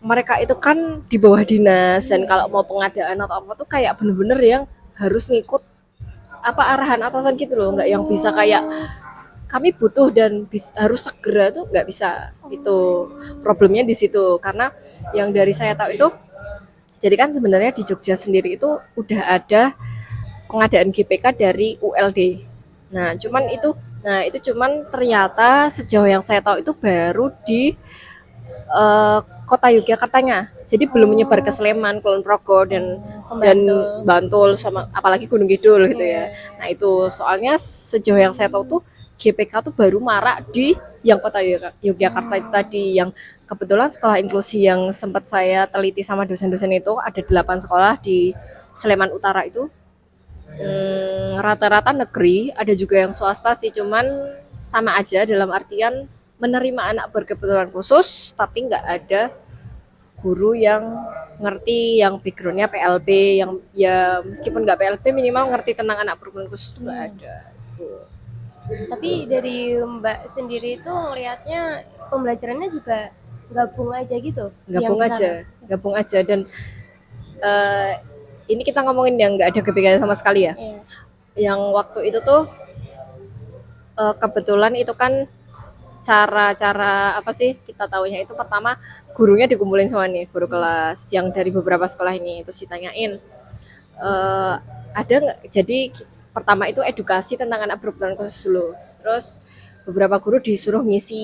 mereka itu kan di bawah dinas, dan kalau mau pengadaan atau apa tuh kayak bener-bener yang harus ngikut apa arahan atasan gitu loh, nggak yang bisa kayak kami butuh dan harus segera tuh nggak bisa. Itu problemnya di situ. Karena yang dari saya tahu itu, jadi kan sebenarnya di Jogja sendiri itu udah ada pengadaan GPK dari ULD. Nah itu cuman ternyata sejauh yang saya tahu itu baru di kota Yogyakartanya. Jadi belum menyebar ke Sleman, Kulon Progo dan Bantul sama apalagi Gunung Kidul gitu ya. Nah itu soalnya sejauh yang saya tahu tuh GPK tuh baru marak di yang kota Yogyakarta itu tadi, yang kebetulan sekolah inklusi yang sempat saya teliti sama dosen-dosen itu ada 8 sekolah di Sleman Utara itu. Rata-rata negeri, ada juga yang swasta sih, cuman sama aja dalam artian menerima anak berkebutuhan khusus tapi nggak ada guru yang ngerti, yang backgroundnya PLB, yang ya meskipun nggak PLB minimal ngerti tentang anak berkebutuhan khusus itu nggak ada. Tapi dari Mbak sendiri itu ngelihatnya pembelajarannya juga gabung aja gitu. Gabung aja dan ini kita ngomongin yang nggak ada GPK sama sekali ya. Iya. Yang waktu itu tuh kebetulan itu kan cara apa sih kita tahunya itu, pertama gurunya dikumpulin semua nih, guru kelas yang dari beberapa sekolah ini, terus ditanyain ada nggak, jadi pertama itu edukasi tentang anak berkebutuhan khusus dulu, terus beberapa guru disuruh ngisi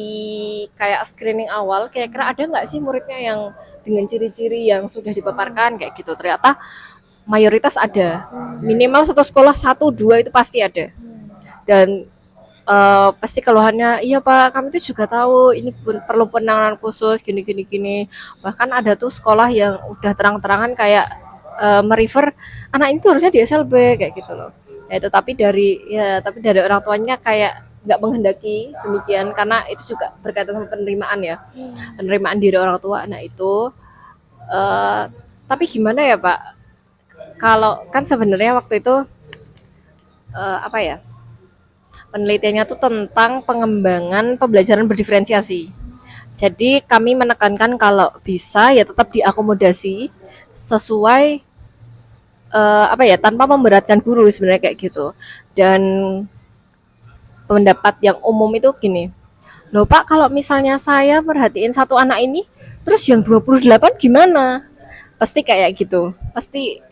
kayak screening awal, kira-kira ada nggak sih muridnya yang dengan ciri-ciri yang sudah dipaparkan kayak gitu. Ternyata mayoritas ada, minimal satu sekolah 1-2 itu pasti ada. Dan pasti keluhannya, iya Pak, kami tuh juga tahu ini perlu penanganan khusus gini. Bahkan ada tuh sekolah yang udah terang-terangan kayak merefer anak ini tuh harusnya di SLB kayak gitu loh. Ya itu tapi dari orang tuanya kayak nggak menghendaki demikian, karena itu juga berkaitan sama penerimaan ya, penerimaan diri orang tua. Nah itu tapi gimana ya Pak, kalau kan sebenarnya waktu itu apa ya, penelitiannya tuh tentang pengembangan pembelajaran berdiferensiasi. Jadi kami menekankan kalau bisa ya tetap diakomodasi sesuai apa ya, tanpa memberatkan guru sebenarnya kayak gitu. Dan pendapat yang umum itu gini, loh Pak, kalau misalnya saya perhatiin satu anak ini terus yang 28 gimana? Pasti kayak gitu. Pasti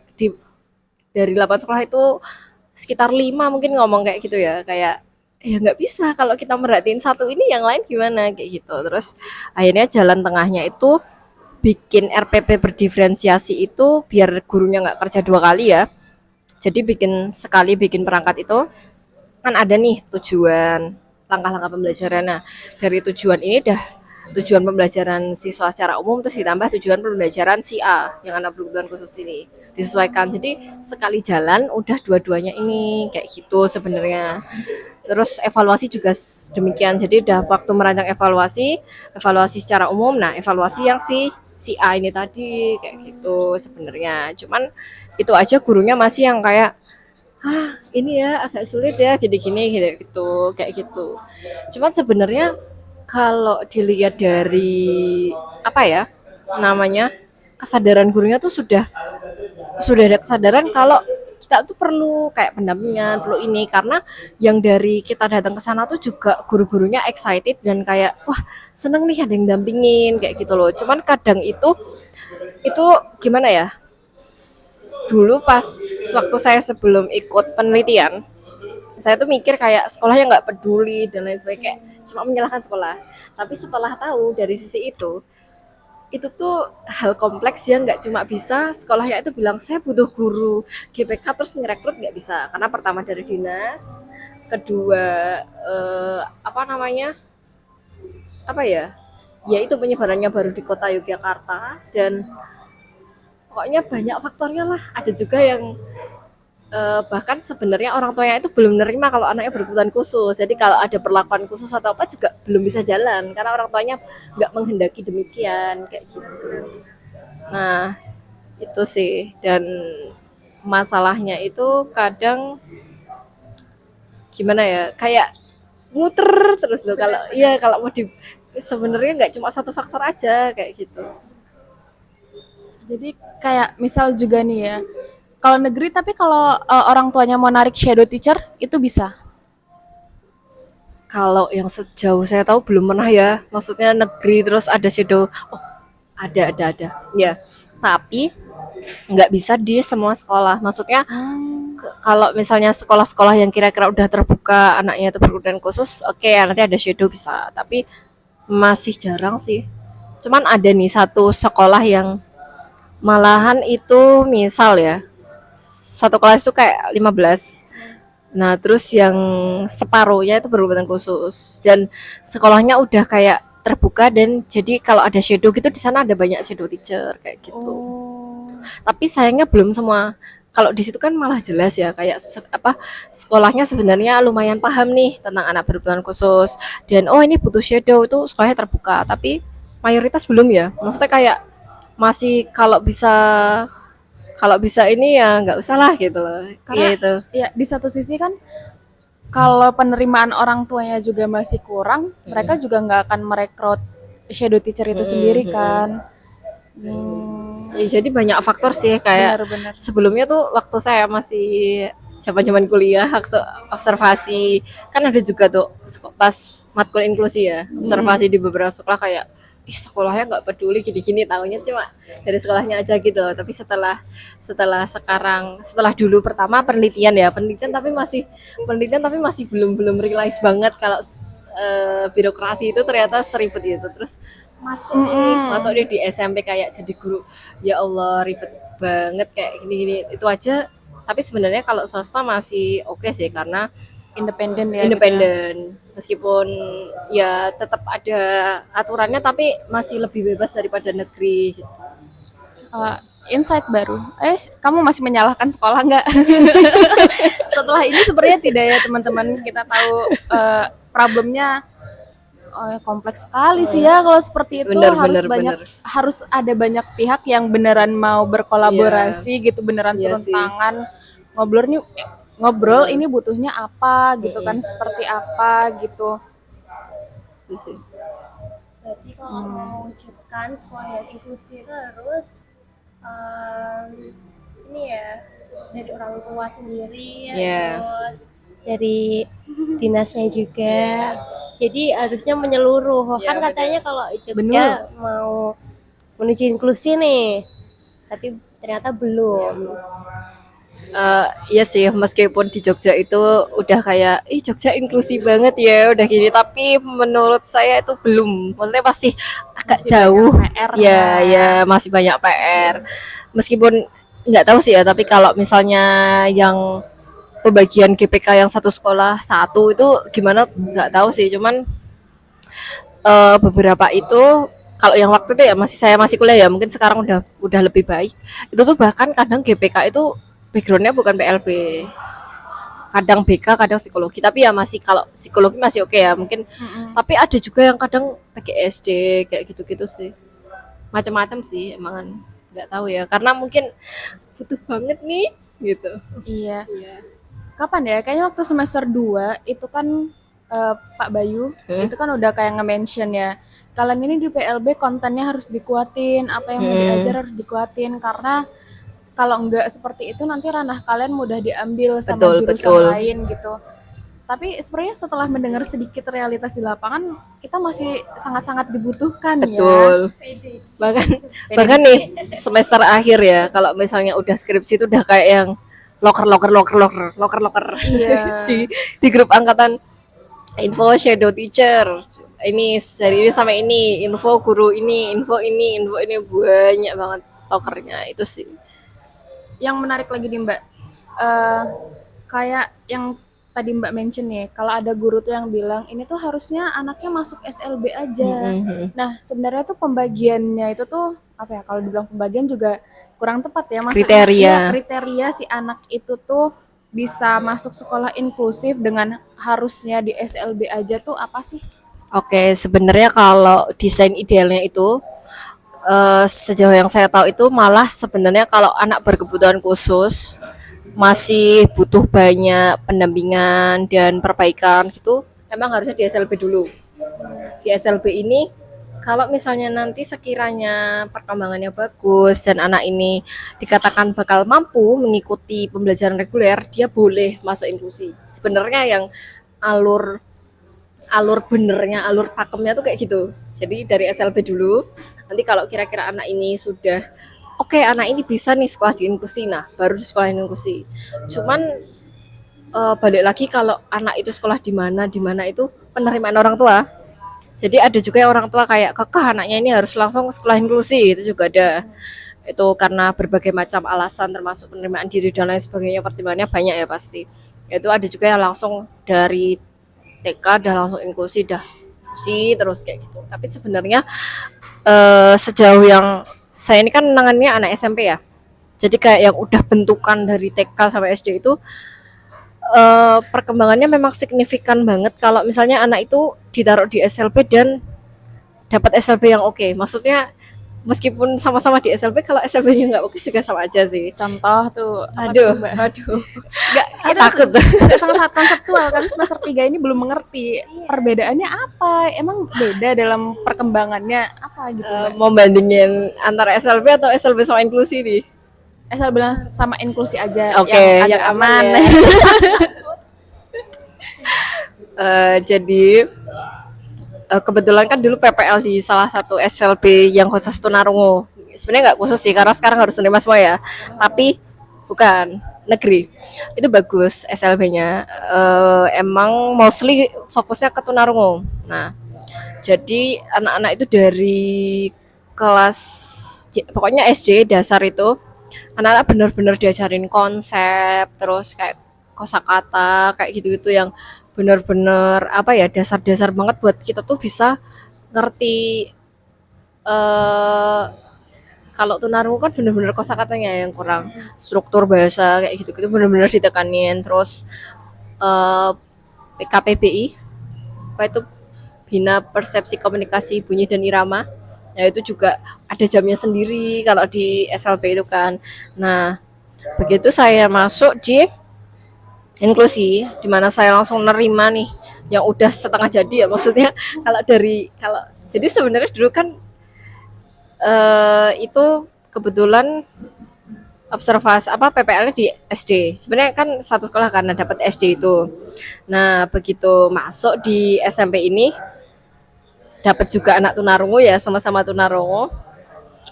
dari 8 sekolah itu sekitar 5 mungkin ngomong kayak gitu ya, kayak ya nggak bisa kalau kita merhatiin satu ini yang lain gimana kayak gitu. Terus akhirnya jalan tengahnya itu bikin RPP berdiferensiasi itu biar gurunya nggak kerja 2 kali ya. Jadi bikin perangkat itu kan ada nih tujuan, langkah-langkah pembelajaran. Nah dari tujuan ini tujuan pembelajaran siswa secara umum, terus ditambah tujuan pembelajaran si A yang anak berkebutuhan khusus ini disesuaikan. Jadi sekali jalan udah dua-duanya ini kayak gitu sebenarnya. Terus evaluasi juga demikian. Jadi udah waktu merancang evaluasi secara umum. Nah, evaluasi yang si A ini tadi kayak gitu sebenarnya. Cuman itu aja gurunya masih yang kayak ini ya agak sulit ya jadi gini gitu kayak gitu. Cuman sebenarnya kalau dilihat dari apa ya namanya kesadaran gurunya tuh sudah ada kesadaran kalau kita tuh perlu kayak pendampingan, perlu ini karena yang dari kita datang ke sana tuh juga guru-gurunya excited dan kayak wah seneng nih ada yang dampingin kayak gitu loh. Cuman kadang itu gimana ya? Dulu pas waktu saya sebelum ikut penelitian, saya tuh mikir kayak sekolahnya nggak peduli dan lain sebagainya, kayak cuma menyalahkan sekolah. Tapi setelah tahu dari sisi itu tuh hal kompleks yang nggak cuma bisa sekolahnya itu bilang saya butuh guru GPK terus ngerekrut nggak bisa karena pertama dari dinas, kedua apa namanya apa ya itu penyebarannya baru di kota Yogyakarta dan pokoknya banyak faktornya lah. Ada juga yang bahkan sebenarnya orang tuanya itu belum menerima kalau anaknya berkebutuhan khusus. Jadi kalau ada perlakuan khusus atau apa juga belum bisa jalan karena orang tuanya nggak menghendaki demikian kayak gitu. Nah itu sih dan masalahnya itu kadang gimana ya kayak muter terus loh kalau iya kalau mau di sebenarnya nggak cuma satu faktor aja kayak gitu. Jadi kayak misal juga nih ya, kalau negeri tapi kalau orang tuanya mau narik shadow teacher itu bisa. Kalau yang sejauh saya tahu belum pernah ya. Maksudnya negeri terus ada shadow. Oh, ada. Ya. Tapi nggak bisa di semua sekolah. Maksudnya kalau misalnya sekolah-sekolah yang kira-kira udah terbuka anaknya itu berkebutuhan khusus, oke nanti ada shadow bisa. Tapi masih jarang sih. Cuman ada nih satu sekolah yang malahan itu misal ya. Satu kelas itu kayak 15. Nah, terus yang separuhnya itu berkebutuhan khusus dan sekolahnya udah kayak terbuka dan jadi kalau ada shadow gitu di sana ada banyak shadow teacher kayak gitu. Tapi sayangnya belum semua. Kalau di situ kan malah jelas ya kayak sekolahnya sebenarnya lumayan paham nih tentang anak berkebutuhan khusus dan oh ini butuh shadow itu sekolahnya terbuka tapi mayoritas belum ya. Maksudnya kayak masih kalau bisa ini ya nggak usah lah gitu loh. Karena Iya itu. ya di satu sisi kan kalau penerimaan orang tuanya juga masih kurang, mereka juga nggak akan merekrut shadow teacher itu sendiri kan. Ya, jadi banyak faktor sih kayak Benar-benar. sebelumnya tuh waktu saya masih zaman kuliah waktu observasi kan ada juga tuh pas matkul inklusi ya observasi di beberapa sekolah kayak ih sekolahnya nggak peduli gini-gini taunya cuma dari sekolahnya aja gitu loh. Tapi setelah dulu pertama penelitian tapi masih belum realize banget kalau birokrasi itu ternyata seribet itu terus masuk dia di SMP kayak jadi guru ya Allah ribet banget kayak gini itu aja. Tapi sebenarnya kalau swasta masih oke sih karena Independen ya. independen meskipun ya tetap ada aturannya tapi masih lebih bebas daripada negeri gitu. Insight baru. Kamu masih menyalahkan sekolah nggak? Setelah ini sebenarnya tidak ya teman-teman, kita tahu problemnya kompleks sekali sih ya kalau seperti itu. Harus ada banyak pihak yang beneran mau berkolaborasi gitu, beneran Iya turun sih. tangan ngobrol ini butuhnya apa gitu kan, seperti apa gitu. Itu sih. Berarti kalau mewujudkan sekolah yang inklusif itu harus ini ya dari orang tua sendiri Iya. terus dari dinasnya juga. Jadi harusnya menyeluruh. Iya, Kan katanya kalau Bener. Jogja mau menuju inklusi nih, tapi ternyata belum. Iya sih meskipun di Jogja itu udah kayak Jogja inklusi banget ya udah gini tapi menurut saya itu belum, maksudnya masih agak Masih jauh banyak PR ya lah. ya masih banyak PR meskipun nggak tahu sih ya. Tapi kalau misalnya yang pembagian GPK yang satu sekolah satu itu gimana nggak tahu sih. Cuman beberapa itu kalau yang waktu itu ya saya masih kuliah ya mungkin sekarang udah lebih baik. Itu tuh bahkan kadang GPK itu backgroundnya bukan PLB kadang BK kadang psikologi, tapi ya masih, kalau psikologi masih oke ya mungkin. Tapi ada juga yang kadang PGSD kayak gitu-gitu sih, macam-macam sih emang, nggak tahu ya, karena mungkin butuh banget nih gitu. Iya. Kapan ya? Kayaknya waktu semester 2 itu kan Pak Bayu itu kan udah kayak nge-mention ya. Kalian ini di PLB kontennya harus dikuatin, apa yang mau diajar harus dikuatin karena kalau enggak seperti itu nanti ranah kalian mudah diambil sama Betul, jurusan betul. lain gitu. Tapi sebenarnya setelah mendengar sedikit realitas di lapangan, kita masih sangat-sangat dibutuhkan ya. Betul. Bahkan nih semester akhir ya, kalau misalnya udah skripsi itu udah kayak yang loker Iya. di grup angkatan, info shadow teacher ini dari ini sampai ini, info guru ini, info ini banyak banget lokernya itu sih. Yang menarik lagi nih Mbak, kayak yang tadi Mbak mention nih, kalau ada guru tuh yang bilang ini tuh harusnya anaknya masuk SLB aja. Nah sebenarnya tuh pembagiannya itu tuh apa ya? Kalau dibilang pembagian juga kurang tepat ya. Maksudnya Kriteria. kriteria si anak itu tuh bisa masuk sekolah inklusif dengan harusnya di SLB aja tuh apa sih? Oke, sebenarnya kalau desain idealnya itu sejauh yang saya tahu itu malah sebenarnya kalau anak berkebutuhan khusus masih butuh banyak pendampingan dan perbaikan gitu, emang harusnya di SLB dulu. Di SLB ini kalau misalnya nanti sekiranya perkembangannya bagus dan anak ini dikatakan bakal mampu mengikuti pembelajaran reguler, dia boleh masuk inklusi. Sebenarnya yang alur benernya, alur pakemnya tuh kayak gitu. Jadi dari SLB dulu, nanti kalau kira-kira anak ini sudah oke, anak ini bisa nih sekolah di inklusi, nah baru di sekolah inklusi. Cuman balik lagi kalau anak itu sekolah di mana itu penerimaan orang tua. Jadi ada juga yang orang tua kayak kekeh anaknya ini harus langsung sekolah inklusi, itu juga ada. Itu karena berbagai macam alasan termasuk penerimaan diri dan lain sebagainya, pertimbangannya banyak ya pasti. Itu ada juga yang langsung dari TK udah langsung inklusi, dah inklusi terus kayak gitu. Tapi sebenarnya sejauh yang saya ini kan menangannya anak SMP ya. Jadi kayak yang udah bentukan dari TK sampai SD itu perkembangannya memang signifikan banget kalau misalnya anak itu ditaruh di SLB dan dapat SLB yang oke. Maksudnya meskipun sama-sama di SLB, kalau SLB-nya nggak oke juga sama aja sih. Contoh tuh apa Aduh, tuh, Mbak? aduh. Nggak, kita Takut. sangat-sangat konseptual kan semester 3 ini belum mengerti perbedaannya apa, emang beda dalam perkembangannya apa gitu Mbak? Mau bandingin antara SLB atau SLB sama inklusi nih? Asal bilang sama inklusi aja Oke, yang yang agak aman aman. ya. Jadi kebetulan kan dulu PPL di salah satu SLB yang khusus tunarungu. Sebenarnya nggak khusus sih karena sekarang harus menerima semua ya. Tapi bukan negeri. Itu bagus SLB-nya. Emang mostly fokusnya ke tunarungu. Nah, jadi anak-anak itu dari kelas pokoknya SD dasar itu anak-anak benar-benar diajarin konsep, terus kayak kosakata kayak gitu-gitu yang benar-benar apa ya, dasar-dasar banget buat kita tuh bisa ngerti. Kalau tunarungu kan benar-benar kosakatanya yang kurang, struktur bahasa kayak gitu-gitu benar-benar ditekanin. Terus PKPBI apa itu, Bina Persepsi Komunikasi Bunyi dan Irama. Ya itu juga ada jamnya sendiri kalau di SLB itu kan. Nah, begitu saya masuk di inklusi, di mana saya langsung nerima nih yang udah setengah jadi ya, maksudnya kalau jadi sebenarnya dulu kan itu kebetulan observasi apa PPL-nya di SD. Sebenarnya kan satu sekolah karena dapat SD itu. Nah, begitu masuk di SMP ini dapat juga anak tunarungu ya, sama-sama tunarungu.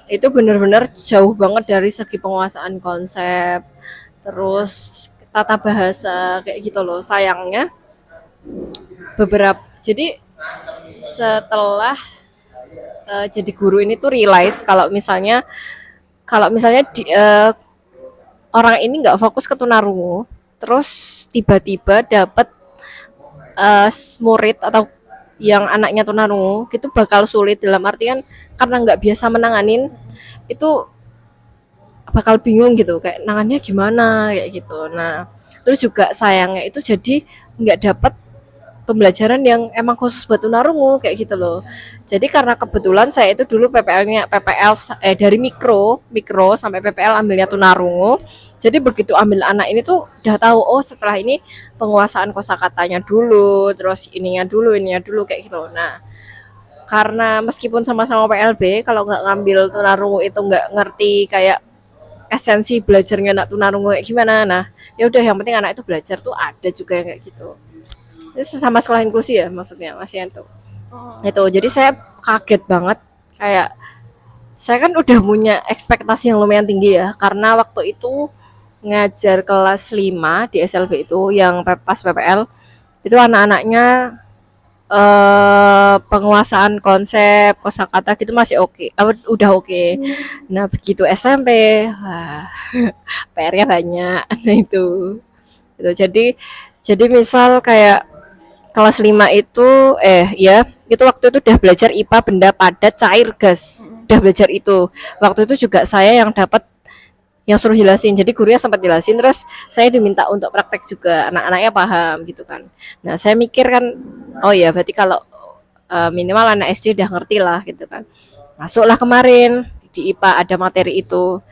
Itu benar-benar jauh banget dari segi penguasaan konsep, terus tata bahasa kayak gitu loh. Sayangnya jadi setelah jadi guru ini tuh realize kalau misalnya orang ini nggak fokus ke tunarungu, terus tiba-tiba dapat murid atau yang anaknya tunarungu itu bakal sulit, dalam artian karena nggak biasa menanganin itu bakal bingung gitu, kayak nangannya gimana kayak gitu. Nah, Terus juga sayangnya itu jadi nggak dapat pembelajaran yang emang khusus buat tunarungu kayak gitu loh. Jadi karena kebetulan saya itu dulu PPL-nya dari mikro sampai PPL ambilnya tunarungu. Jadi begitu ambil anak ini tuh udah tahu oh setelah ini penguasaan kosakatanya dulu, terus ininya dulu kayak gitu. Nah, karena meskipun sama-sama PLB kalau nggak ngambil tunarungu itu nggak ngerti kayak esensi belajarnya anak tunarungu kayak gimana. Nah, ya udah yang penting anak itu belajar tuh ada juga yang kayak gitu. Ini sesama sekolah inklusi ya maksudnya Mas Yanto. Itu jadi saya kaget banget kayak saya kan udah punya ekspektasi yang lumayan tinggi ya karena waktu itu ngajar kelas 5 di SLB itu yang pas PPL itu anak-anaknya penguasaan konsep kosakata gitu masih oke, udah oke. Nah begitu SMP, wah, PR-nya banyak. Nah itu jadi misal kayak kelas 5 itu ya itu waktu itu udah belajar IPA benda padat cair gas, udah belajar itu. Waktu itu juga saya yang dapat yang suruh jelasin, jadi gurunya sempat jelasin terus saya diminta untuk praktek juga, anak-anaknya paham gitu kan. Nah saya mikir kan oh ya berarti kalau minimal anak SD udah ngerti lah gitu kan. Masuklah kemarin di IPA ada materi itu,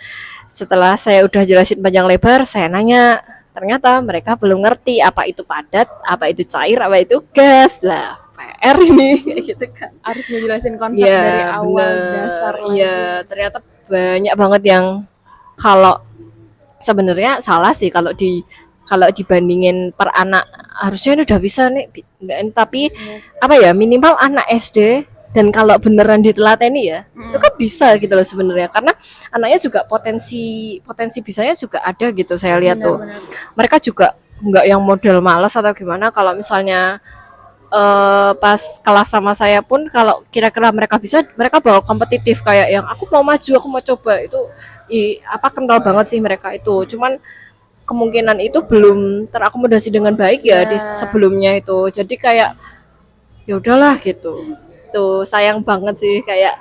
setelah saya udah jelasin panjang lebar saya nanya, ternyata mereka belum ngerti apa itu padat, apa itu cair, apa itu gas lah. PR ini kayak gitu kan. Harus ngejelasin konsep Ya, dari awal bener. dasar lagi. Iya, ternyata banyak banget yang kalau sebenarnya salah sih kalau dibandingin per anak harusnya ini udah bisa nih tapi apa ya minimal anak SD dan kalau beneran ditelateni ya itu kan bisa gitu loh sebenarnya karena anaknya juga potensi bisanya juga ada gitu saya lihat tuh Benar-benar. mereka juga nggak yang model malas atau gimana kalau misalnya pas kelas sama saya pun kalau kira-kira mereka bisa mereka bakal kompetitif kayak yang aku mau maju aku mau coba itu kental banget sih mereka itu cuman kemungkinan itu belum terakomodasi dengan baik ya di sebelumnya itu jadi kayak ya udahlah gitu tuh sayang banget sih kayak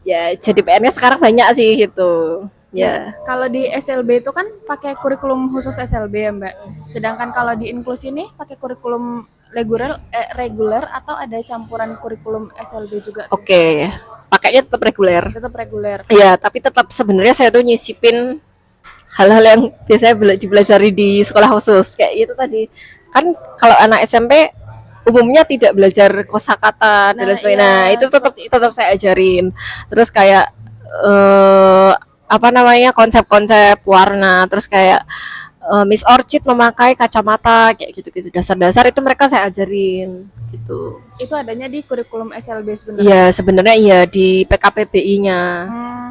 ya jadi PR-nya sekarang banyak sih gitu ya. Kalau di SLB itu kan pakai kurikulum khusus SLB ya Mbak. Sedangkan kalau di inklusi ini pakai kurikulum reguler atau ada campuran kurikulum SLB juga? Oke, pakainya tetap reguler. Tetap reguler. Iya, tapi tetap sebenarnya saya tuh nyisipin hal-hal yang biasanya dipelajari di sekolah khusus kayak itu tadi. Kan kalau anak SMP umumnya tidak belajar kosakata dan lain sebagainya. Nah, itu tetap saya ajarin. Terus kayak konsep-konsep warna, terus kayak Miss Orchid memakai kacamata kayak gitu-gitu dasar-dasar itu mereka saya ajarin gitu. Itu adanya di kurikulum SLB sebenarnya. Iya, sebenarnya iya di PKPBI-nya.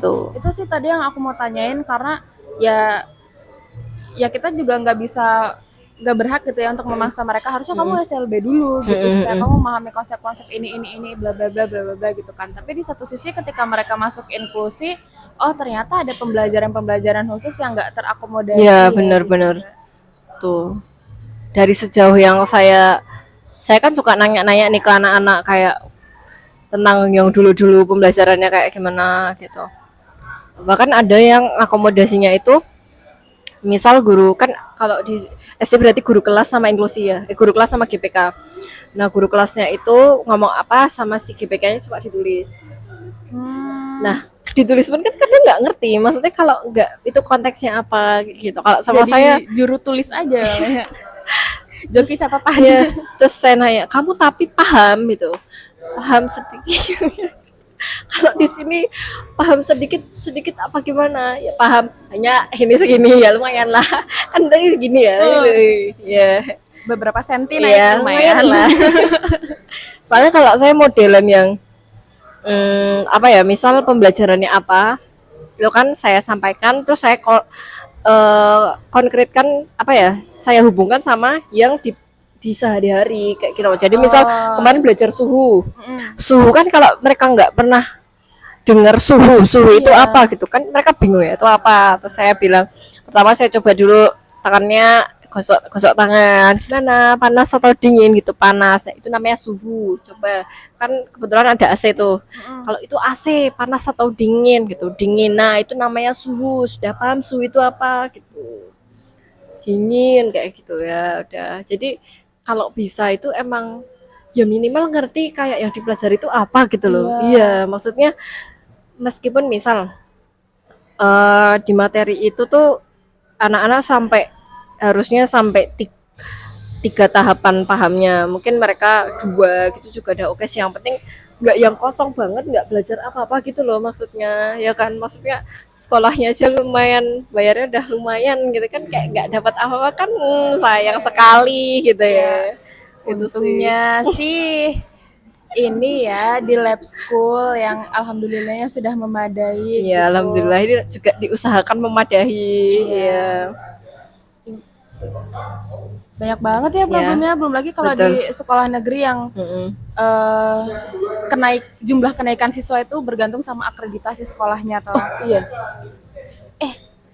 Tuh. Itu sih tadi yang aku mau tanyain karena ya kita juga nggak berhak gitu ya untuk memaksa mereka harusnya kamu SLB dulu gitu supaya kamu memahami konsep-konsep ini bla bla bla bla bla gitu kan. Tapi di satu sisi ketika mereka masuk inklusi, oh ternyata ada pembelajaran khusus yang nggak terakomodasi. Iya, benar-benar. Gitu. Tuh. Dari sejauh yang saya kan suka nanya-nanya nih ke anak-anak kayak tentang yang dulu-dulu pembelajarannya kayak gimana gitu. Bahkan ada yang akomodasinya itu misal guru kan kalau di SD berarti guru kelas sama inklusi ya, guru kelas sama GPK. Nah guru kelasnya itu ngomong apa sama si GPK-nya cuma ditulis. Nah ditulis pun kan kadang nggak ngerti, maksudnya kalau nggak itu konteksnya apa gitu. Kalau sama jadi saya juru tulis aja, joki catatan. Ya, terus saya nanya kamu tapi paham gitu, paham sedikit. Kalau di sini paham sedikit apa gimana ya paham hanya ini segini ya lumayan lah kan tadi segini ya ya beberapa senti ya, lumayan lah. Soalnya kalau saya modelan yang misal pembelajarannya apa itu kan saya sampaikan terus saya konkretkan saya hubungkan sama yang di sehari-hari kayak gitu. Jadi misal kemarin belajar suhu kan kalau mereka nggak pernah dengar suhu itu apa gitu kan mereka bingung ya itu apa. Terus saya bilang pertama saya coba dulu tangannya gosok tangan gimana panas atau dingin gitu panas. Nah, itu namanya suhu. Coba kan kebetulan ada AC tuh. Kalau itu AC panas atau dingin gitu dingin. Nah itu namanya suhu. Sudah paham suhu itu apa gitu. dingin kayak gitu ya udah. Jadi kalau bisa itu emang ya minimal ngerti kayak yang dipelajari itu apa gitu loh. Iya. Iya, maksudnya meskipun misal di materi itu tuh anak-anak harusnya sampai tiga tahapan pahamnya. Mungkin mereka 2 gitu juga udah oke sih. Yang penting nggak yang kosong banget, nggak belajar apa-apa gitu loh maksudnya. Ya kan, maksudnya sekolahnya aja lumayan, bayarnya udah lumayan gitu kan, kayak nggak dapat apa-apa kan, sayang sekali gitu ya. Gitu sih. Untungnya sih ini ya di lab school yang alhamdulillahnya sudah memadai Ya, gitu. alhamdulillah ini juga diusahakan memadahi. Ya. Banyak banget ya problemnya, belum lagi kalau betul. di sekolah negeri yang Mm-mm. jumlah kenaikan siswa itu bergantung sama akreditasi sekolahnya atau Iya.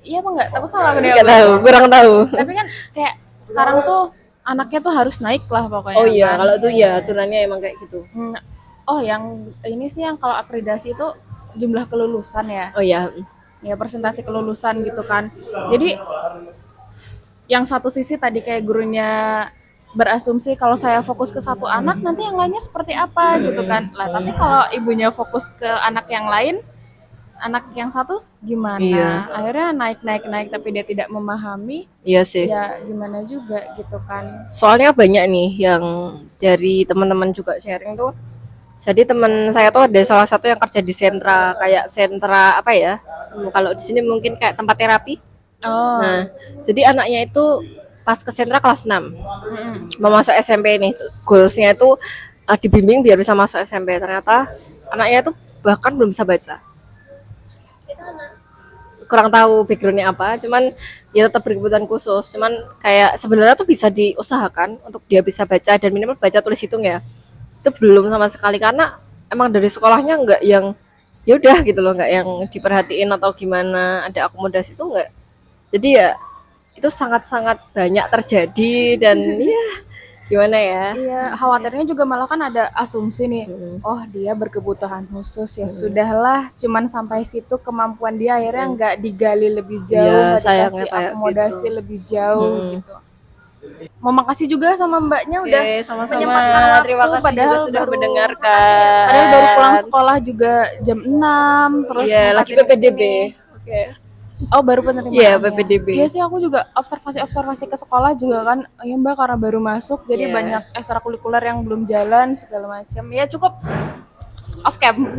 iya apa enggak? Takut salah aku deh. Nggak tahu, kurang tahu. Tapi kan kayak sekarang tuh anaknya tuh harus naik lah pokoknya. Oh iya, kan. kalau itu ya aturannya emang kayak gitu. Oh, yang ini sih yang kalau akreditasi itu jumlah kelulusan ya. Oh iya. Ya persentase kelulusan gitu kan. Jadi yang satu sisi tadi kayak gurunya berasumsi kalau saya fokus ke satu anak nanti yang lainnya seperti apa gitu kan. Lah tapi kalau ibunya fokus ke anak yang lain, anak yang satu gimana? Iya. Akhirnya naik tapi dia tidak memahami, Iya sih. ya gimana juga gitu kan. Soalnya banyak nih yang dari teman-teman juga sharing tuh. Jadi teman saya tuh ada salah satu yang kerja di sentra, kayak sentra apa ya? Kalau di sini mungkin kayak tempat terapi. Oh, Nah, jadi anaknya itu pas ke sentra kelas 6. Mau masuk SMP nih. Goalsnya itu dibimbing biar bisa masuk SMP. Ternyata anaknya itu bahkan belum bisa baca. Itu anak Kurang tahu backgroundnya apa, cuman ya tetap berkebutuhan khusus. Cuman kayak sebenarnya tuh bisa diusahakan untuk dia bisa baca dan minimal baca tulis hitung ya. Itu belum sama sekali karena emang dari sekolahnya nggak yang ya udah gitu loh, nggak yang diperhatiin atau gimana, ada akomodasi itu nggak. Jadi ya itu sangat-sangat banyak terjadi dan ya gimana ya. iya, khawatirnya juga malah kan ada asumsi nih. Oh, dia berkebutuhan khusus ya sudahlah, cuman sampai situ kemampuan dia akhirnya nggak digali lebih jauh, Iya, nggak sayangnya dikasih kayak akomodasi gitu. lebih jauh gitu. Mau makasih juga sama mbaknya udah Oke, sama-sama. menyempatkan waktu Terima kasih padahal juga sudah baru mendengarkan. padahal baru pulang sekolah juga jam 6 terus Iya, lagi sempat kesini. PPDB. Oke. Oh, baru penerimaan. Iya, PPDB. Iya sih, aku juga observasi ke sekolah juga kan. Ya Mbak, karena baru masuk jadi Iya. banyak ekstrakurikuler yang belum jalan segala macam. Ya cukup off cam.